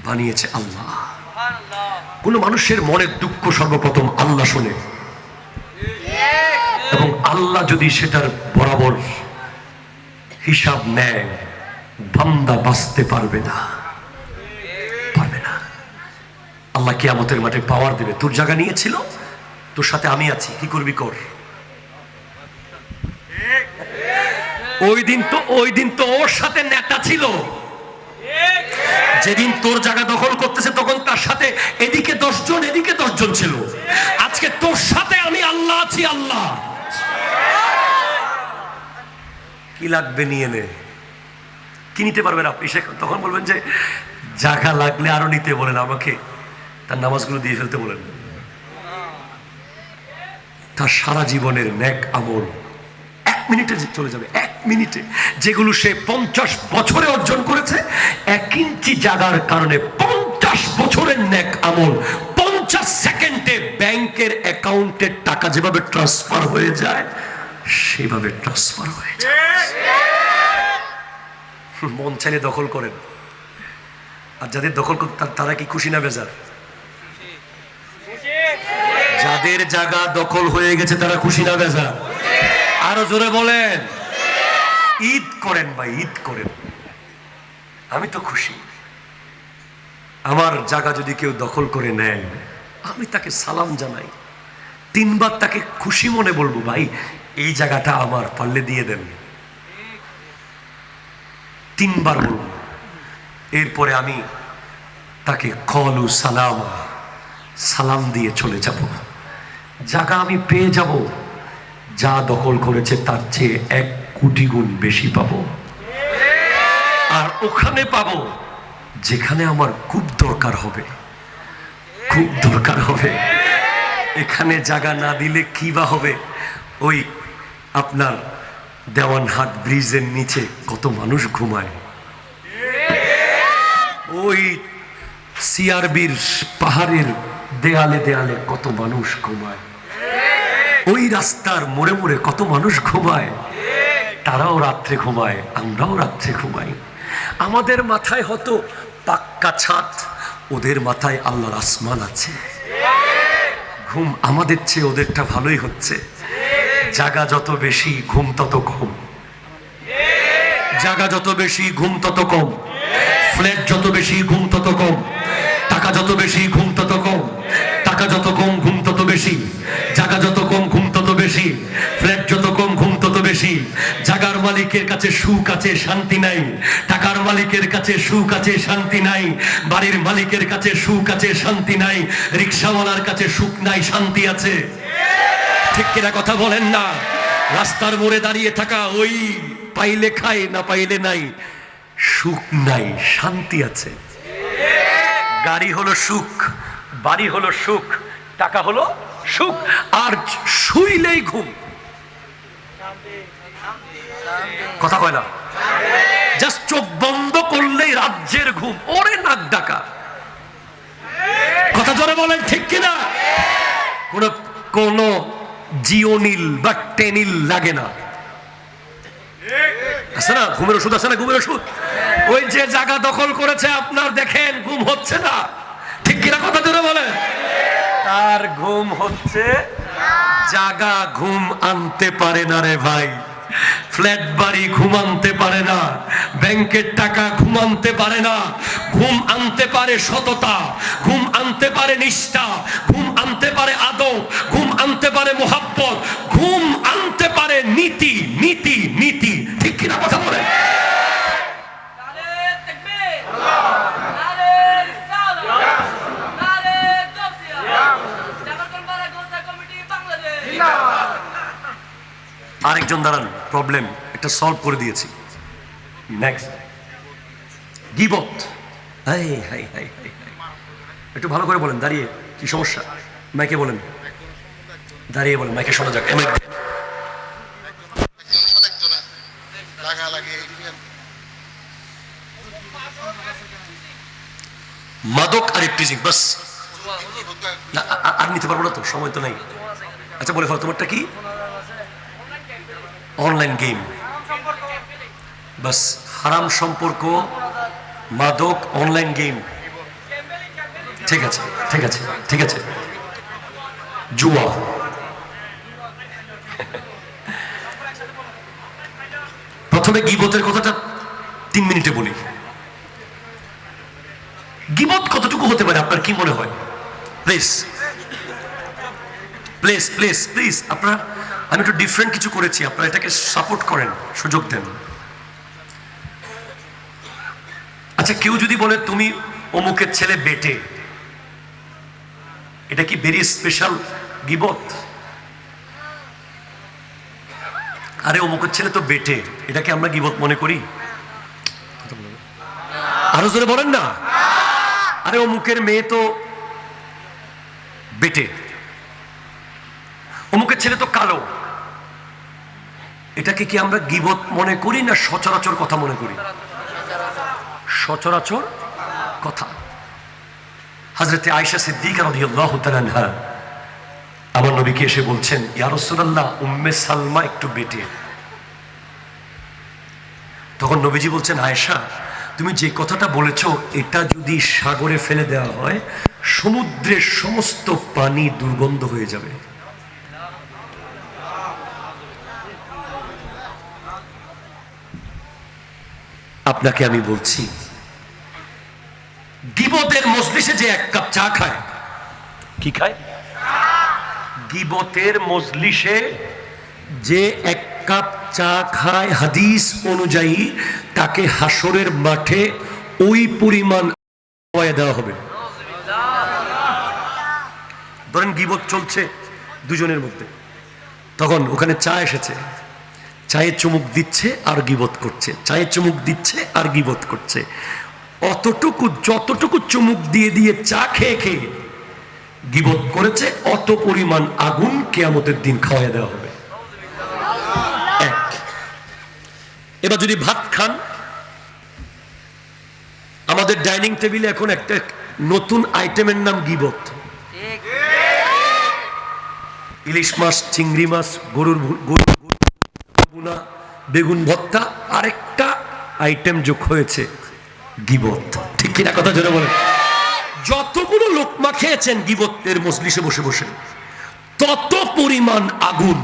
বানিয়েছে আল্লাহ। কোন মানুষের মনের দুঃখ সর্বপ্রথম আল্লাহ শোনে, এবং আল্লাহ যদি সেটার বরাবর হিসাব নেয়, বান্দা বাঁচতে পারবে না, পারবে না। আল্লাহ কিয়ামতের মাঠে পাওয়ার দেবে, তোর জায়গা নিয়েছিল, তোর সাথে আমি আছি, কি করবি কর। ওই দিন তো ওর সাথে নেতা ছিল, যেদিন তোর জায়গা দখল করতেছে তখন তার সাথে এদিকে 10 জন এদিকে 10 জন ছিল। আজকে তোর সাথে আমি আল্লাহ আছি। আল্লাহ কি লাগবে নিয়ে নে, কি নিতে পারবেন আপনি? তখন বলবেন যে জায়গা লাগলে আরো নিতে বলেন, আমাকে তার নামাজগুলো দিয়ে ফেলতে বলেন। তার সারা জীবনের নেক আমল 1 মিনিটে চলে যাবে, 1 মিনিটে। যেগুলো সে 50 বছরে অর্জন করেছে, 1 ইঞ্চি জায়গার কারণে 50 বছরের নেক আমল 50 সেকেন্ডে ব্যাংকের অ্যাকাউন্টে টাকা যেভাবে ট্রান্সফার হয়ে যায়, সেভাবে ট্রান্সফার হয়ে যায়। মন চাইলে দখল করেন, আর যাদের দখল তারা কি খুশি না বেজার? যাদের জায়গা দখল হয়ে গেছে তারা খুশি না বেজার? আরো জোরে বলেন। ঈদ করেন ভাই, ঈদ করেন। আমি তো খুশি। আমার জায়গা যদি কেউ দখল করে নেয়, আমি তাকে সালাম জানাই, 3 বার তাকে খুশি মনে বলবো, ভাই এই জায়গাটা আমার, পারলে দিয়ে দেন। 3 বার বলবো। এরপরে আমি তাকে কলু সালাম, সালাম দিয়ে চলে যাব। জায়গা আমি পেয়ে যাব, যা দখল করেছে তার চেয়ে 1 কোটি গুণ বেশি পাবো। আর ওখানে পাবো যেখানে আমার খুব দরকার হবে, খুব দরকার হবে। এখানে জায়গা না দিলে কি বা হবে? ওই আপনার দেওয়ানহাট ব্রিজের নিচে কত মানুষ ঘুমায়, ওই সিআরবির পাহাড়ের দেয়ালে দেয়ালে কত মানুষ ঘুমায়, ওই রাস্তার মোড়ে মোড়ে কত মানুষ ঘুমায়। তারাও রাত্রে ঘুমায়, আমরাও রাত্রে ঘুমাই। আমাদের মাথায় হয়তো পাক্কা ছাদ, ওদের মাথায় আল্লাহর আসমান আছে। ঘুম আমাদের চেয়ে ওদেরটা ভালোই হচ্ছে। জায়গা যত বেশি, ঘুম তত কম। জায়গা যত বেশি, ঘুম তত কম। ফ্ল্যাট যত বেশি, ঘুম তত কম। টাকা যত বেশি, ঘুম তত কম। টাকা যত কম, ঘুম তত বেশি। জায়গা যত কম, ঘুম তত বেশি। ফ্ল্যাট যত কম, ঘুম তত বেশি। জায়গার মালিকের কাছে সুখ আছে, শান্তি নাই। টাকার মালিকের কাছে সুখ আছে, শান্তি নাই। বাড়ির মালিকের কাছে সুখ আছে, শান্তি নাই। রিক্সাওয়ালার কাছে সুখ নাই, শান্তি আছে। ঠিক কিনা কথা বলেন না? রাস্তার মোড়ে দাঁড়িয়ে থাকা ওই পাইলে খায়, না পাইলে নাই, সুখ নাই, শান্তি আছে। গাড়ি হলো সুখ, বাড়ি হলো সুখ, টাকা হলো সুখ, আর শুইলেই ঘুম। কথা কয় না? জাস্ট চোখ বন্ধ করলেই রাজ্যের ঘুম, ওরে নাক ডাকা। কথা জোরে বলেন, ঠিক কিনা? কোন জিওনিল বা টেনিল লাগে না, আছে না? ঘুমের ওষুধ আছে না? ঘুমের ওষুধ। ওই যে জায়গা দখল করেছে আপনার, দেখেন ঘুম হচ্ছে না, ঠিক কিনা? কথা জোরে বলেন। তার ঘুম হচ্ছে, জায়গা ঘুম আনতে পারে না রে ভাই। ফ্ল্যাট বাড়ি ঘুম আনতে পারে না, ব্যাংকের টাকা ঘুম আনতে পারে না। ঘুম আনতে পারে সততা, ঘুম আনতে পারে নিষ্ঠা, ঘুম আনতে পারে আদব, ঘুম আনতে পারে মোহাব্বত, ঘুম আনতে পারে নীতি, নীতি, নীতি। ঠিক কিনা কথা বলে? আরেকজন দাঁড়ান, প্রবলেম একটা সলভ করে দিয়েছি। নেক্সট, গীবত। হাই হাই হাই হাই, একটু ভালো করে বলেন, দাঁড়িয়ে। কি সমস্যা? মাইকে বলেন, দাঁড়িয়ে বলেন, মাইকে শোনা যাক। মাদক আর ইফটিজিং, বাস। আর নিতে পারবো না তো, সময় তো নাই। আচ্ছা বলে ফেলো, তোমারটা কি? অনলাইন গেম, বাস। হারাম সম্পর্ক, মাদক, অনলাইন গেম, ঠিক আছে ঠিক আছে ঠিক আছে, জুয়া। প্রথমে গীবতের কথাটা 3 মিনিটে বলি। গীবত কতটুকু হতে পারে আপনার কি মনে হয়? প্লিজ প্লিজ প্লিজ প্লিজ, আপনারা, আমি একটু ডিফারেন্ট কিছু করেছি, আপনারা এটাকে সাপোর্ট করেন, সুযোগ দেন। আচ্ছা, কেউ যদি বলে তুমি অমুকের ছেলে বেটে, এটা কি ভেরি স্পেশাল গীবত? আরে অমুকের ছেলে তো বেটে, এটাকে আমরা গীবত মনে করি? আরো জোরে বলেন না। আরে অমুকের মেয়ে তো বেটে, অমুকের ছেলে তো কালো, এটাকে কি আমরা গীবত মনে করি না সচরাচর কথা মনে করি? সচরাচর কথা। হযরতে আয়েশা সিদ্দিকা রাদিয়াল্লাহু তাআলা আনহা আমার নবীকে এসে বলছেন, ইয়া রাসূলুল্লাহ, উম্মে সালমা একটু বেটে। তখন নবীজি বলছেন, আয়েশা, তুমি যে কথাটা বলেছো এটা যদি সাগরে ফেলে দেওয়া হয়, সমুদ্রের সমস্ত পানি দুর্গন্ধ হয়ে যাবে। আপনাকে আমি বলছি, গীবতের মজলিসে যে 1 কাপ চা খায়, কি খায়? গীবতের মজলিসে যে 1 কাপ চা খায়, হাদিস অনুযায়ী তাকে হাসরের মাঠে ওই পরিমাণ খাওয়ায় দেওয়া হবে। ধরেন গীবত চলছে দুজনের মধ্যে, তখন ওখানে চা এসেছে, চায়ে চুমুক দিচ্ছে আর গীবত করছে, চায়ে চুমুক দিচ্ছে আর গীবত করছে। অতটুকু, যতটুকু চুমুক দিয়ে দিয়ে চা খেয়ে খেয়ে গীবত করেছে, অত পরিমাণ আগুন কিয়ামতের দিন খাওয়াই দেওয়া হবে। এবার যদি ভাত খান, আমাদের ডাইনিং টেবিলে এখন একটা নতুন আইটেমের নাম গীবত। ইলিশ মাছ, চিংড়ি মাছ, গরুর ভুনা, বেগুন ভর্তা, আরেকটা আইটেম যোগ হয়েছে, গীবত। ঠিক কিনা কথা জোরে বলেন? যতগুলো লোকমা খেয়েছেন গীবতের মজলিসে বসে বসে, তত পরিমাণ আগুন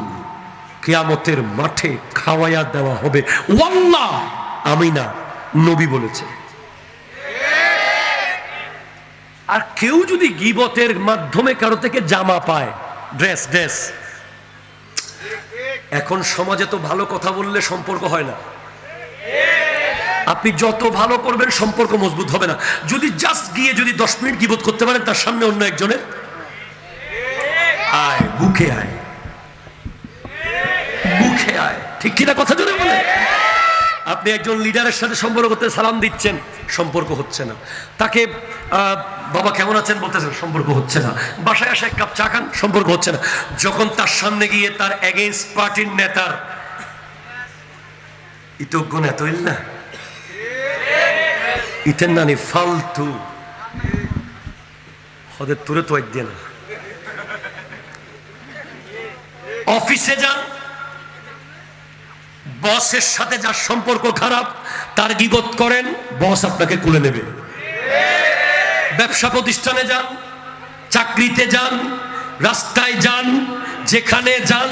কিয়ামতের মাঠে খাওয়াইয়া দেওয়া হবে। ওয়াল্লাহ, আমি না, নবী বলেছে। আর কেউ যদি গীবতের মাধ্যমে কারো থেকে জামা পায়, ড্রেস, এখন সমাজে তো ভালো কথা বললে সম্পর্ক হয় না। আপনি যত ভালো করবেন সম্পর্ক মজবুত হবে না। যদি জাস্ট গিয়ে যদি 10 মিনিট গীবত করতে পারেন তার সামনে অন্য একজনের, আয় বুকে আয়, বুকে আয়, ঠিক কিনা কথা জোরে বলে? আপনি একজন লিডারের সাথে সম্পর্ক করতে সালাম দিচ্ছেন, সম্পর্ক হচ্ছে না। তাকে বাবা কেমন আছেন বলতেছেন, সম্পর্ক হচ্ছে না। বাসায় আসে 1 কাপ চা খান, সম্পর্ক হচ্ছে না। যখন তার সামনে গিয়ে তার এগেইনস্ট পার্টির নেতার ইতজ্ঞ নেতা হইল না, ইতেন নানি ফালতু হদের তুরে তো একদিন না। অফিসে যান, বসের সাথে যার সম্পর্ক খারাপ তার গীবত করেন, বস আপনাকে কুলে নেবে। ব্যবসা প্রতিষ্ঠানে যান, চাকরিতে যান, রাস্তায় যান, যেখানে যান,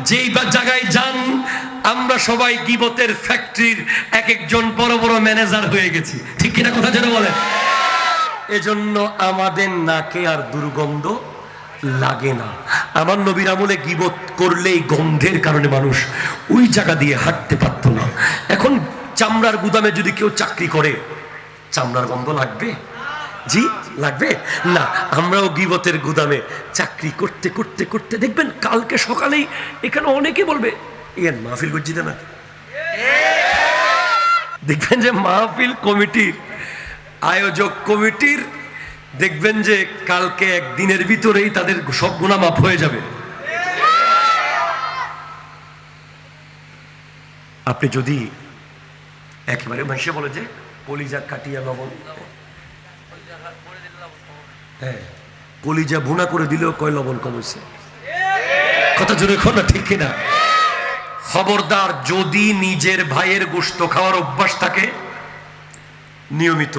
যেই বা জায়গায় যান, আমরা সবাই গীবতের ফ্যাক্টরির এক একজন বড় বড় ম্যানেজার হয়ে গেছি। ঠিক কিনা কথা যেন বলে? এজন্য আমাদের নাকে আর দুর্গন্ধ লাগে না। আমার নবীর আমলে গীবত করলেই গন্ধের কারণে মানুষ ওই জায়গা দিয়ে হাঁটতে পারতো না। এখন চামড়ার গুদামে যদি কেউ চাকরি করে, চামড়ার গন্ধ লাগবে? জি লাগবে না। আমরাও গীবতের গুদামে চাকরি করতে করতে করতে দেখবেন কালকে সকালেই এখানে অনেকে বলবে, ইয়ার মাহফিল করছি না। দেখবেন যে মাহফিল কমিটির, আয়োজক কমিটির, দেখবেন যে কালকে একদিনের ভিতরেই তাদের সব গুনাহ মাফ হয়ে যাবে। আপনি যদি একেবারে ভাষে বলে যে কলিজা কাটিয়া লবণ, হ্যাঁ, কলিজা ভুনা করে দিলেও কয় লবণ কম হয়েছে। কথা জোরে কর না, ঠিক কিনা? খবরদার, যদি নিজের ভাইয়ের গোশত খাওয়ার অভ্যাস থাকে, নিয়মিত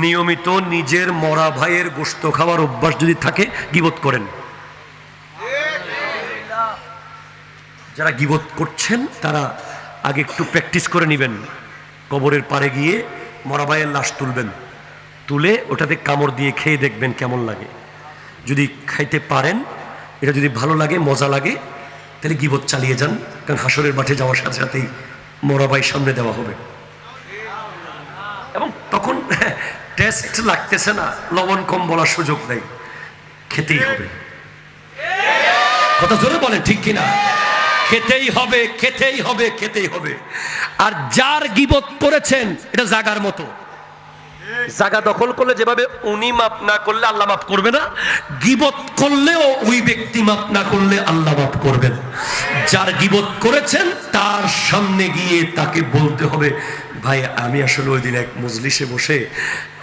নিয়মিত নিজের মরা ভাইয়ের গোশত খাওয়ার অভ্যাস যদি থাকে, গীবত করেন। যারা গীবত করছেন তারা আগে একটু প্র্যাকটিস করে নেবেন। কবরের পাড়ে গিয়ে মরা ভাইয়ের লাশ তুলবেন, তুলে ওটাতে কামড় দিয়ে খেয়ে দেখবেন কেমন লাগে। যদি খাইতে পারেন, এটা যদি ভালো লাগে, মজা লাগে, তাহলে গীবত চালিয়ে যান। কারণ হাসরের মাঠে যাওয়ার সাথে সাথেই মরা ভাই সামনে দেওয়া হবে, এবং তখন টেস্ট লাগতেছে না, লবণ কম বলার সুযোগ নেই, খেতেই হবে। কথা জোরে বলেন, ঠিক কিনা? খেতেই হবে, খেতেই হবে, খেতেই হবে। আর যার গীবত করেছেন, এটা জাগার মতো। জায়গা দখল করলে যেভাবে উনি মাপ না করলে আল্লাহ মাফ করবে না, গীবত করলেও ওই ব্যক্তি মাপ না করলে আল্লাহ মাফ করবেন। যার গীবত করেছেন তার সামনে গিয়ে তাকে বলতে হবে, ভাই আমি আসলে ওই দিন এক মজলিসে বসে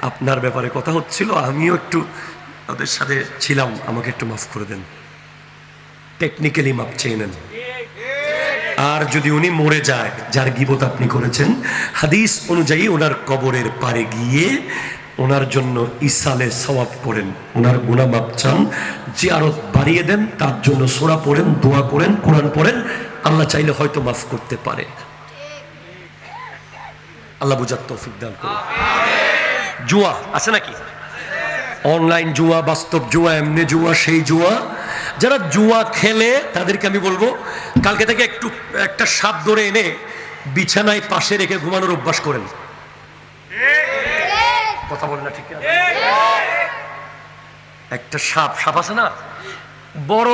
আপনার ব্যাপারে কথা হচ্ছিল, আমিও একটু ওদের সাথে ছিলাম, আমাকে একটু মাফ করে দেন। টেকনিক্যালি মাপ চেয়ে নেন। আর যদি উনি মরে যায়, যার গীবত আপনি করেছেন, হাদিস অনুযায়ী ওনার কবরের পারে গিয়ে ওনার জন্য ইসালে সওয়াব করেন, ওনার গুনাহ মাপ চান, জিয়ারত বাড়িয়ে দেন, তার জন্য সূরা পড়েন, দোয়া করেন, কোরআন পড়েন। আল্লাহ চাইলে হয়তো মাফ করতে পারে। আল্লাহ বুঝার তৌফিক দান করুন। জুয়া আছে নাকি? অনলাইন জুয়া, বাস্তব জুয়া, এমনি জুয়া, সেই জুয়া। যারা জুয়া খেলে তাদেরকে আমি বলবো, কালকে থেকে একটা সাপ ধরে এনে বিছানায় পাশে রেখে ঘুমানোর অভ্যাস করেন। কথা বলেন না, ঠিক আছে? একটা সাপ আছে না, বড়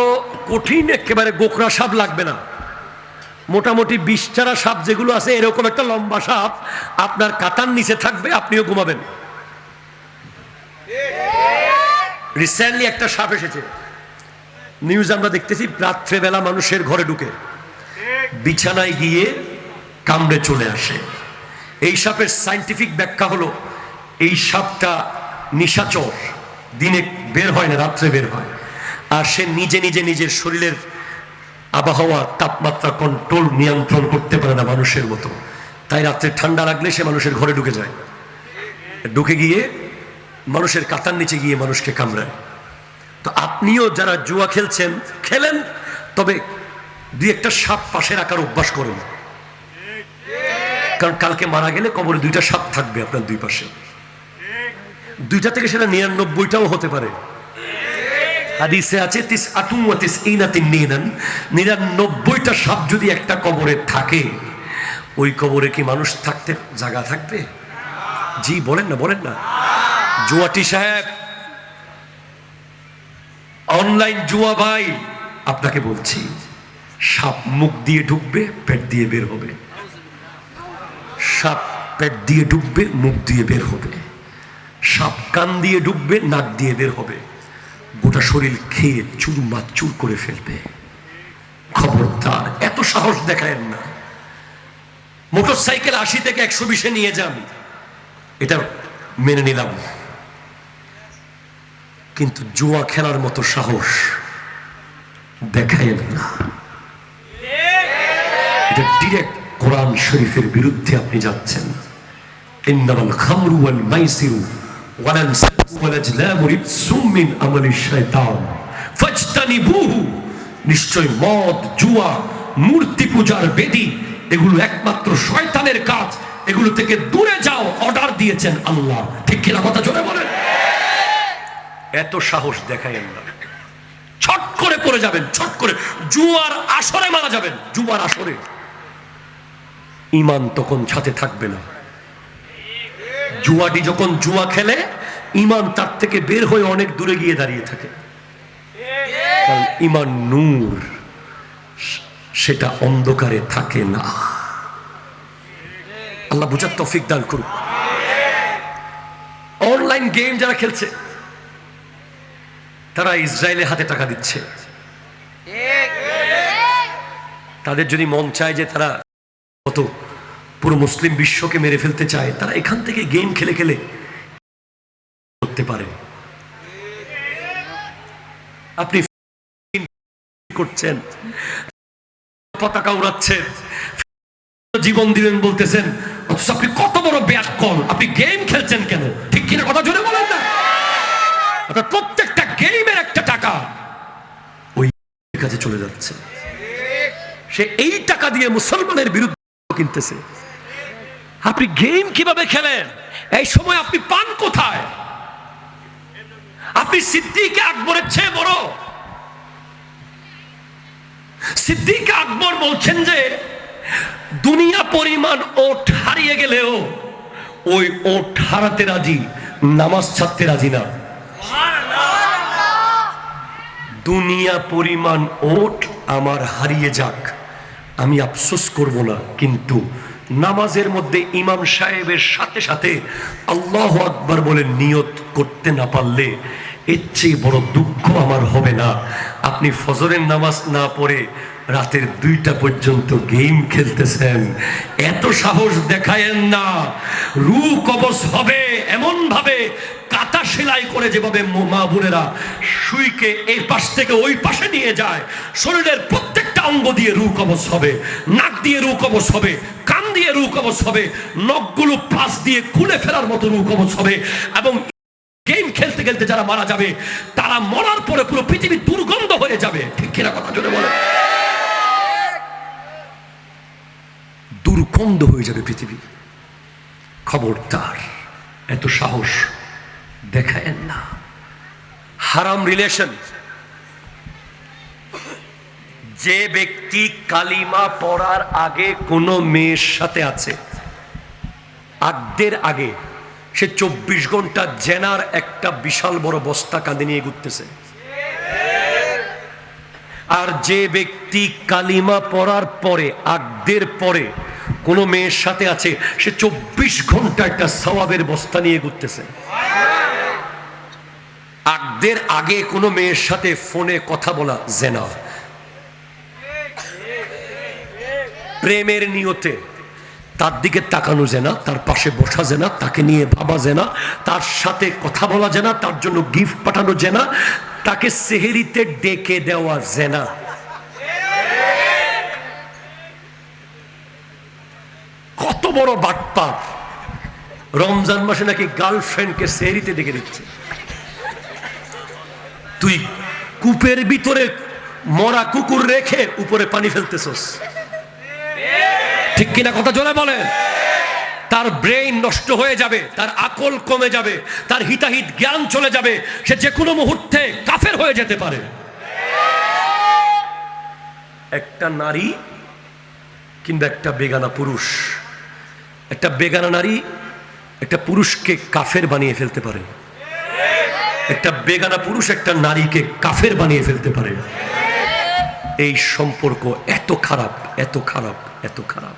কঠিন একেবারে গোকরা সাপ লাগবে না, মোটামুটি 20 সাপ যেগুলো আছে, এরকম একটা লম্বা সাপ আপনার কাতার নিচে থাকবে, আপনিও ঘুমাবেন। রিসেন্টলি একটা সাপ এসেছে, নিউজ আমরা দেখতেছি, রাত্রেবেলা মানুষের ঘরে ঢুকে বিছানায় গিয়ে কামড়ে চলে আসে। এই সাপের সায়েন্টিফিক ব্যাখ্যা হলো, এই সাপটা নিশাচর, দিনে বের হয় না, রাত্রে বের হয়। আর সে নিজে নিজে নিজের শরীরের আবহাওয়া, তাপমাত্রা কন্ট্রোল, নিয়ন্ত্রণ করতে পারে না মানুষের মতো। তাই রাত্রে ঠান্ডা লাগলে সে মানুষের ঘরে ঢুকে যায়, ঢুকে গিয়ে মানুষের কাতার নিচে গিয়ে মানুষকে কামড়ায়। তো আপনিও যারা জুয়া খেলছেন, খেলেন, তবে 2-1টা সাপ পাশে রাখার অভ্যাস করুন। কারণ কালকে মারা গেলে কবরে 2টা সাপ থাকবে আপনার দুই পাশে, 2টা থেকে সেটা 99টাও হতে পারে। হাদিসে আছে 99টা সাপ যদি একটা কবরে থাকে, ওই কবরে কি মানুষ থাকতে জায়গা থাকবে? জি বলেন না, বলেন না। জুয়াটি সাহেব, অনলাইন জুয়া ভাই, আপনাকে বলছি, সাপ মুখ দিয়ে ঢুকবে, পেট দিয়ে বের হবে। সাপ পেট দিয়ে ঢুকবে, মুখ দিয়ে বের হবে। সাপ কান দিয়ে ঢুকবে, নাক দিয়ে বের হবে, গোটা শরীর খেয়ে চুরমাচুর করে ফেলবে। খবরদার, এত সাহস দেখায়েন না। মোটরসাইকেল 80 থেকে 120-এ নিয়ে যান, এটা মেনে নিলাম, কিন্তু জুয়া খেলার মতো সাহস দেখায়েন না। এটা ডিরেক্ট কোরআন শরীফের বিরুদ্ধে আপনি যাচ্ছেন। ইন্নামাল খামরু ওয়াল মাইসিরু ওয়াল আনসাবু ওয়াল আজলামু রিজসুম মিন আমালিশ শাইতান ফাজতানিবুহু। নিশ্চয় মদ, জুয়া, মূর্তি পূজার বেদী, এগুলো একমাত্র শয়তানের কাজ, এগুলো থেকে দূরে যাও, অর্ডার দিয়েছেন আল্লাহ। ঠিক কিনা? কথা জোরে বলেন। এত সাহস দেখায়েন না, ছট করে পড়ে যাবেন, ছট করে জুয়ার আসরে মারা যাবেন। জুয়ার আসরে ঈমান তখন সাথে থাকবে না। জুয়াটি যখন জুয়া খেলে, ঈমান তার থেকে বের হয়ে অনেক দূরে গিয়ে দাঁড়িয়ে থাকে। কারণ ঈমান নূর, সেটা অন্ধকারে থাকে না। আল্লাহ বুঝার তৌফিক দান করুক। অনলাইন গেম যারা খেলছে, তারা ইসরায়েলের হাতে টাকা দিচ্ছে। তাদের যদি মন চায় যে তারা কত পুরো মুসলিম বিশ্বকে মেরে ফেলতে চায়, তারা এখান থেকে গেম খেলে খেলে করতে পারে। আপনি করছেন পতাকা উড়াচ্ছেন, জীবন দিলেন বলতেছেন, অথচ আপনি কত বড় ব্যাককল, আপনি গেম খেলছেন কেন? ঠিক কিনা কথা জোরে বলেন না? আপনার প্রত্যেকটা গেমের একটা টাকা ওই কাছে চলে যাচ্ছে, সে এই টাকা দিয়ে মুসলমানের বিরুদ্ধে কিনতেছে। আপনি গেম কিভাবে খেলেন? এই সময় আপনি পান কোথায়? আপনি সিদ্দিক আকবরের চেয়ে বড়। সিদ্দিক আকবর বলছেন যে দুনিয়া পরিমাণ ওট হারিয়ে গেলেও ওই ওট হারাতে রাজি, নামাজ ছাড়তে রাজি না। দুনিয়া পরিমাণ ওট আমার হারিয়ে যাক, আমি আফসোস করব না, কিন্তু নামাজের মধ্যে ইমাম সাহেবের সাথে সাথে আল্লাহু আকবার বলে নিয়ত করতে না পারলে এর চেয়ে বড় দুঃখ আমার হবে না। আপনি ফজরের নামাজ না পড়ে রাতের 2টা পর্যন্ত গেম খেলতেছেন, এত সাহস দেখায়েন না। রু কবজ হবে এমন ভাবে কাটা সেলাই করে, যেভাবে মা বোনেরা সুইকে এই পাশ থেকে ওই পাশে নিয়ে যায়, শরীরের প্রত্যেকটা অঙ্গ দিয়ে রু কবজ হবে, নাক দিয়ে রু কবজ হবে, কান দিয়ে রু কবজ হবে, নখগুলো প্লাস দিয়ে খুলে ফেলার মতো রু কবজ হবে। এবং গেম খেলতে খেলতে যারা মারা যাবে, তারা মরার পরে পুরো পৃথিবী দুর্গন্ধ হয়ে যাবে। ঠিক কিনা কথা জোরে বলে? দুর্গন্ধ হয়ে যাবে পৃথিবী। খবরদার এত সাহস দেখায়েন না। হারাম রিলেশন, যে ব্যক্তি কালিমা পড়ার আগে কোনো মেয়ের সাথে আছে, আগদের আগে সে 24 ঘন্টা জেনার একটা বিশাল বড় বস্তা কাঁধে নিয়ে ঘুরতেছে। আর যে ব্যক্তি কালিমা পড়ার পরে, আগদের পরে কোনো মেয়ের সাথে আছে, সে 24 ঘন্টা একটা সওয়াবের বস্তা নিয়ে ঘুরতেছে। আগদের আগে কোনো মেয়ের সাথে ফোনে কথা বলা জেনা। প্রেমের নিয়তে তার দিকে তাকানো জেনা, তার পাশে বসা জেনা, তাকে নিয়ে ভাবা জেনা, তার সাথে কথা বলা জেনা, তার জন্য গিফট পাঠানো জেনা, তাকে সেহরিতে ডেকে দেওয়া জেনা। কত বড় বাটপার! রমজান মাসে নাকি গার্লফ্রেন্ডকে সেহরিতে ডেকে দিচ্ছে। তুই কূপের ভিতরে মরা কুকুর রেখে উপরে পানি ফেলতেছস। ঠিক কিনা কথা জোরে বলেন? তার ব্রেইন নষ্ট হয়ে যাবে, তার আকল কমে যাবে, তার হিতাহিত জ্ঞান চলে যাবে, সে যে কোনো মুহূর্তে কাফের হয়ে যেতে পারে। একটা নারী কিংবা একটা বেগানা পুরুষ, একটা বেগানা নারী একটা পুরুষকে কাফের বানিয়ে ফেলতে পারে, একটা বেগানা পুরুষ একটা নারীকে কাফের বানিয়ে ফেলতে পারে। এই সম্পর্ক এত খারাপ, এত খারাপ, এত খারাপ।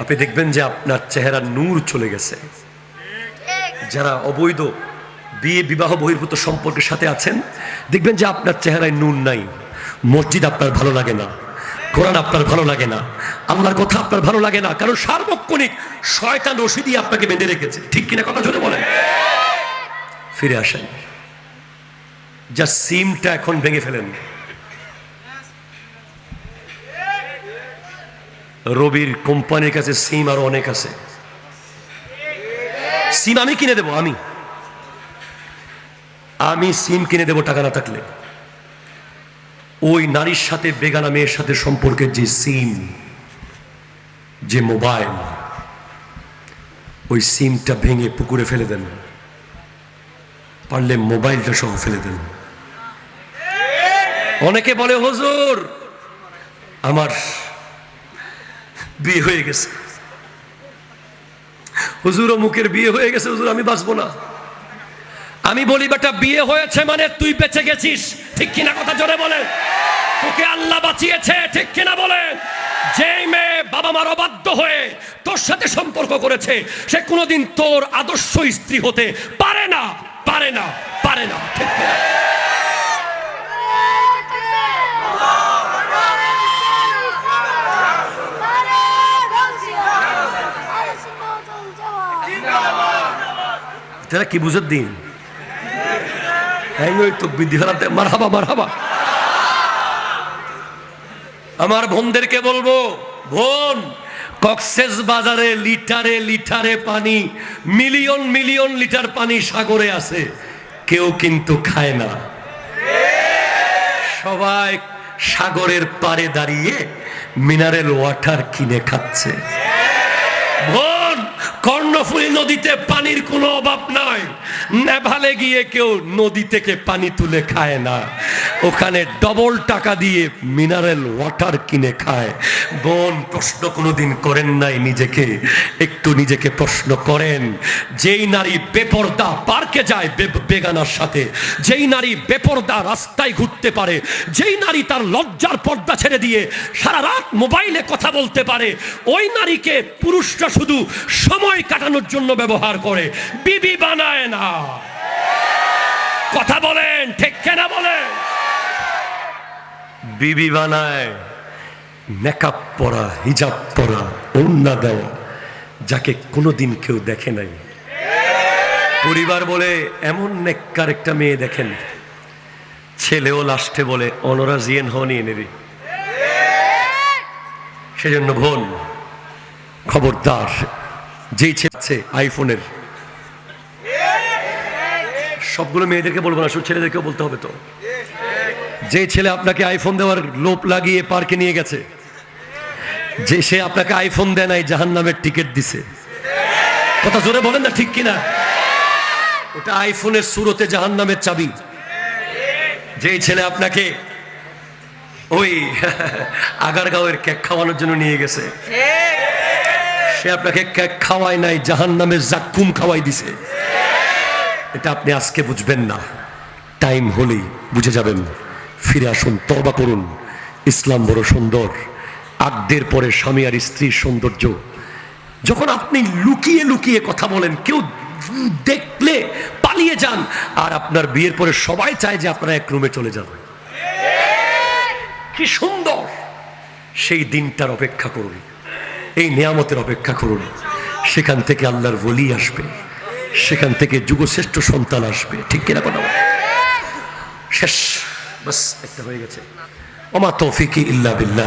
আপনি দেখবেন যে আপনার চেহারা নূর চলে গেছে। যারা অবৈধ বিয়ে বিবাহ বহির্ভূত সম্পর্কের সাথে আছেন, দেখবেন যে আপনার চেহারায় নূর নাই। মসজিদ আপনার ভালো লাগে না, কোরআন আপনার ভালো লাগে না, আল্লাহর কথা আপনার ভালো লাগে না, কারণ সার্বক্ষণিক শয়তান রশি দিয়ে আপনাকে বেঁধে রেখেছে। ঠিক কিনা কথা জোরে বলেন? ফিরে আসেন, যা সিমটা এখন ভেঙে ফেলেন। রবির কোম্পানির কাছে সিম আরো অনেক আছে। সিম আমি কিনে দেবো, আমি সিম কিনে দেবো টাকা না থাকলে। ওই নারীর সাথে বেগানা মেয়ের সাথে সম্পর্কের যে সিম, যে মোবাইল, ওই সিমটা ভেঙে পুকুরে ফেলে দেন, পারলে মোবাইলটা সহ ফেলে দেন। অনেকে বলে, হুজুর আমার বিয়ে হয়ে গেছে, হুজুর অমুকের বিয়ে হয়ে গেছে, হুজুর আমি বাঁচবো না। আমি বলি, বেটা বিয়ে হয়েছে মানে তুই বেঁচে গেছিস। ঠিক কিনা কথা জোরে বলেন? তোকে আল্লাহ বাঁচিয়েছে। ঠিক কিনা বলেন? যেই মেয়ে বাবা মার অবাধ্য হয়ে তোর সাথে সম্পর্ক করেছে, সে কোনোদিন তোর আদর্শ স্ত্রী হতে পারে না, পারে না, পারে না। ঠিক কিনা? তারা কি বুঝের দিন? মারহাবা মারহাবা। আমার বোনদেরকে বলবো, বোন, কক্সেস বাজারে লিটারে লিটারে পানি, মিলিয়ন মিলিয়ন লিটার পানি সাগরে আছে, কেউ কিন্তু খায় না। সবাই সাগরের পাড়ে দাঁড়িয়ে মিনারেল ওয়াটার কিনে খাচ্ছে। বোন, কর্ণফুলী নদীতে পানির কোনো অভাব নাই। নেভালে গিয়ে কেউ নদী থেকে পানি তুলে খায় না, ওখানে ডবল টাকা দিয়ে মিনারেল ওয়াটার কিনে খায়। বোন, প্রশ্ন কোনোদিন করেন নাই নিজেকে? একটু নিজেকে প্রশ্ন করেন। যেই নারী বেপরদা পার্কে যায় বেগানার সাথে, যেই নারী বেপরদা রাস্তায় ঘুরতে পারে, যেই নারী তার লজ্জার পর্দা ছেড়ে দিয়ে সারা রাত মোবাইলে কথা বলতে পারে, ওই নারীকে পুরুষরা শুধু সময় কাটানোর জন্য ব্যবহার করে, বিবি বানায় না। কথা বলেন, ঠিক কেনা বলেন? বিবি বানায় মেকআপ পরা, হিজাব পরা, ওড়না দেওয়া, যাকে কোনোদিন কেউ দেখে নাই। পরিবার বলে এমন নেককার একটা মেয়ে দেখেন, ছেলেও লাস্টে বলে অনরা জিয়েন হনি এনেবি। সেজন্য বোন, খবরদার, যেই ছেলে আইফোনের, সবগুলো মেয়েদেরকে বলবো না, শুধু ছেলেদেরকেও বলতে হবে। তো যে ছেলে আপনাকে আইফোন দেওয়ার লোভ লাগিয়ে পার্কে নিয়ে গেছে, যে সে আপনাকে আইফোন দেয় নাই, জাহান্নামের টিকিট দিছে। কথা জোরে বলেন না, ঠিক কিনা? ওটা আইফোনের সুরতে জাহান্নামের চাবি। যেই ছেলে আপনাকে ওই আগারগাঁওয়ের কেক খাওয়ানোর জন্য নিয়ে গেছে, সে আপনাকে কেক খাওয়ায় নাই, জাহান্নামের জাক্কুম খাওয়াই দিছে। এটা আপনি আজকে বুঝবেন না, টাইম হলেই বুঝে যাবেন। ফিরে আসুন, তওবা করুন। ইসলাম বড় সুন্দর। আগদের পরে স্বামী আর স্ত্রীর সৌন্দর্য। যখন আপনি লুকিয়ে লুকিয়ে কথা বলেন, কেউ দেখলে পালিয়ে যান, আর আপনার বিয়ের পরে সবাই চায় যে আপনারা এক রুমে চলে যান, কি সুন্দর। সেই দিনটার অপেক্ষা করুন, এই নিয়ামতের অপেক্ষা করুন। সেখান থেকে আল্লাহর ওলি আসবে, সেখান থেকে যুগশ্রেষ্ঠ সন্তান আসবে। ঠিক কিনা কথা? শেষ, বাস একটা হয়ে গেছে। ওমা তৌফিকি ইল্লা বিল্লাহ।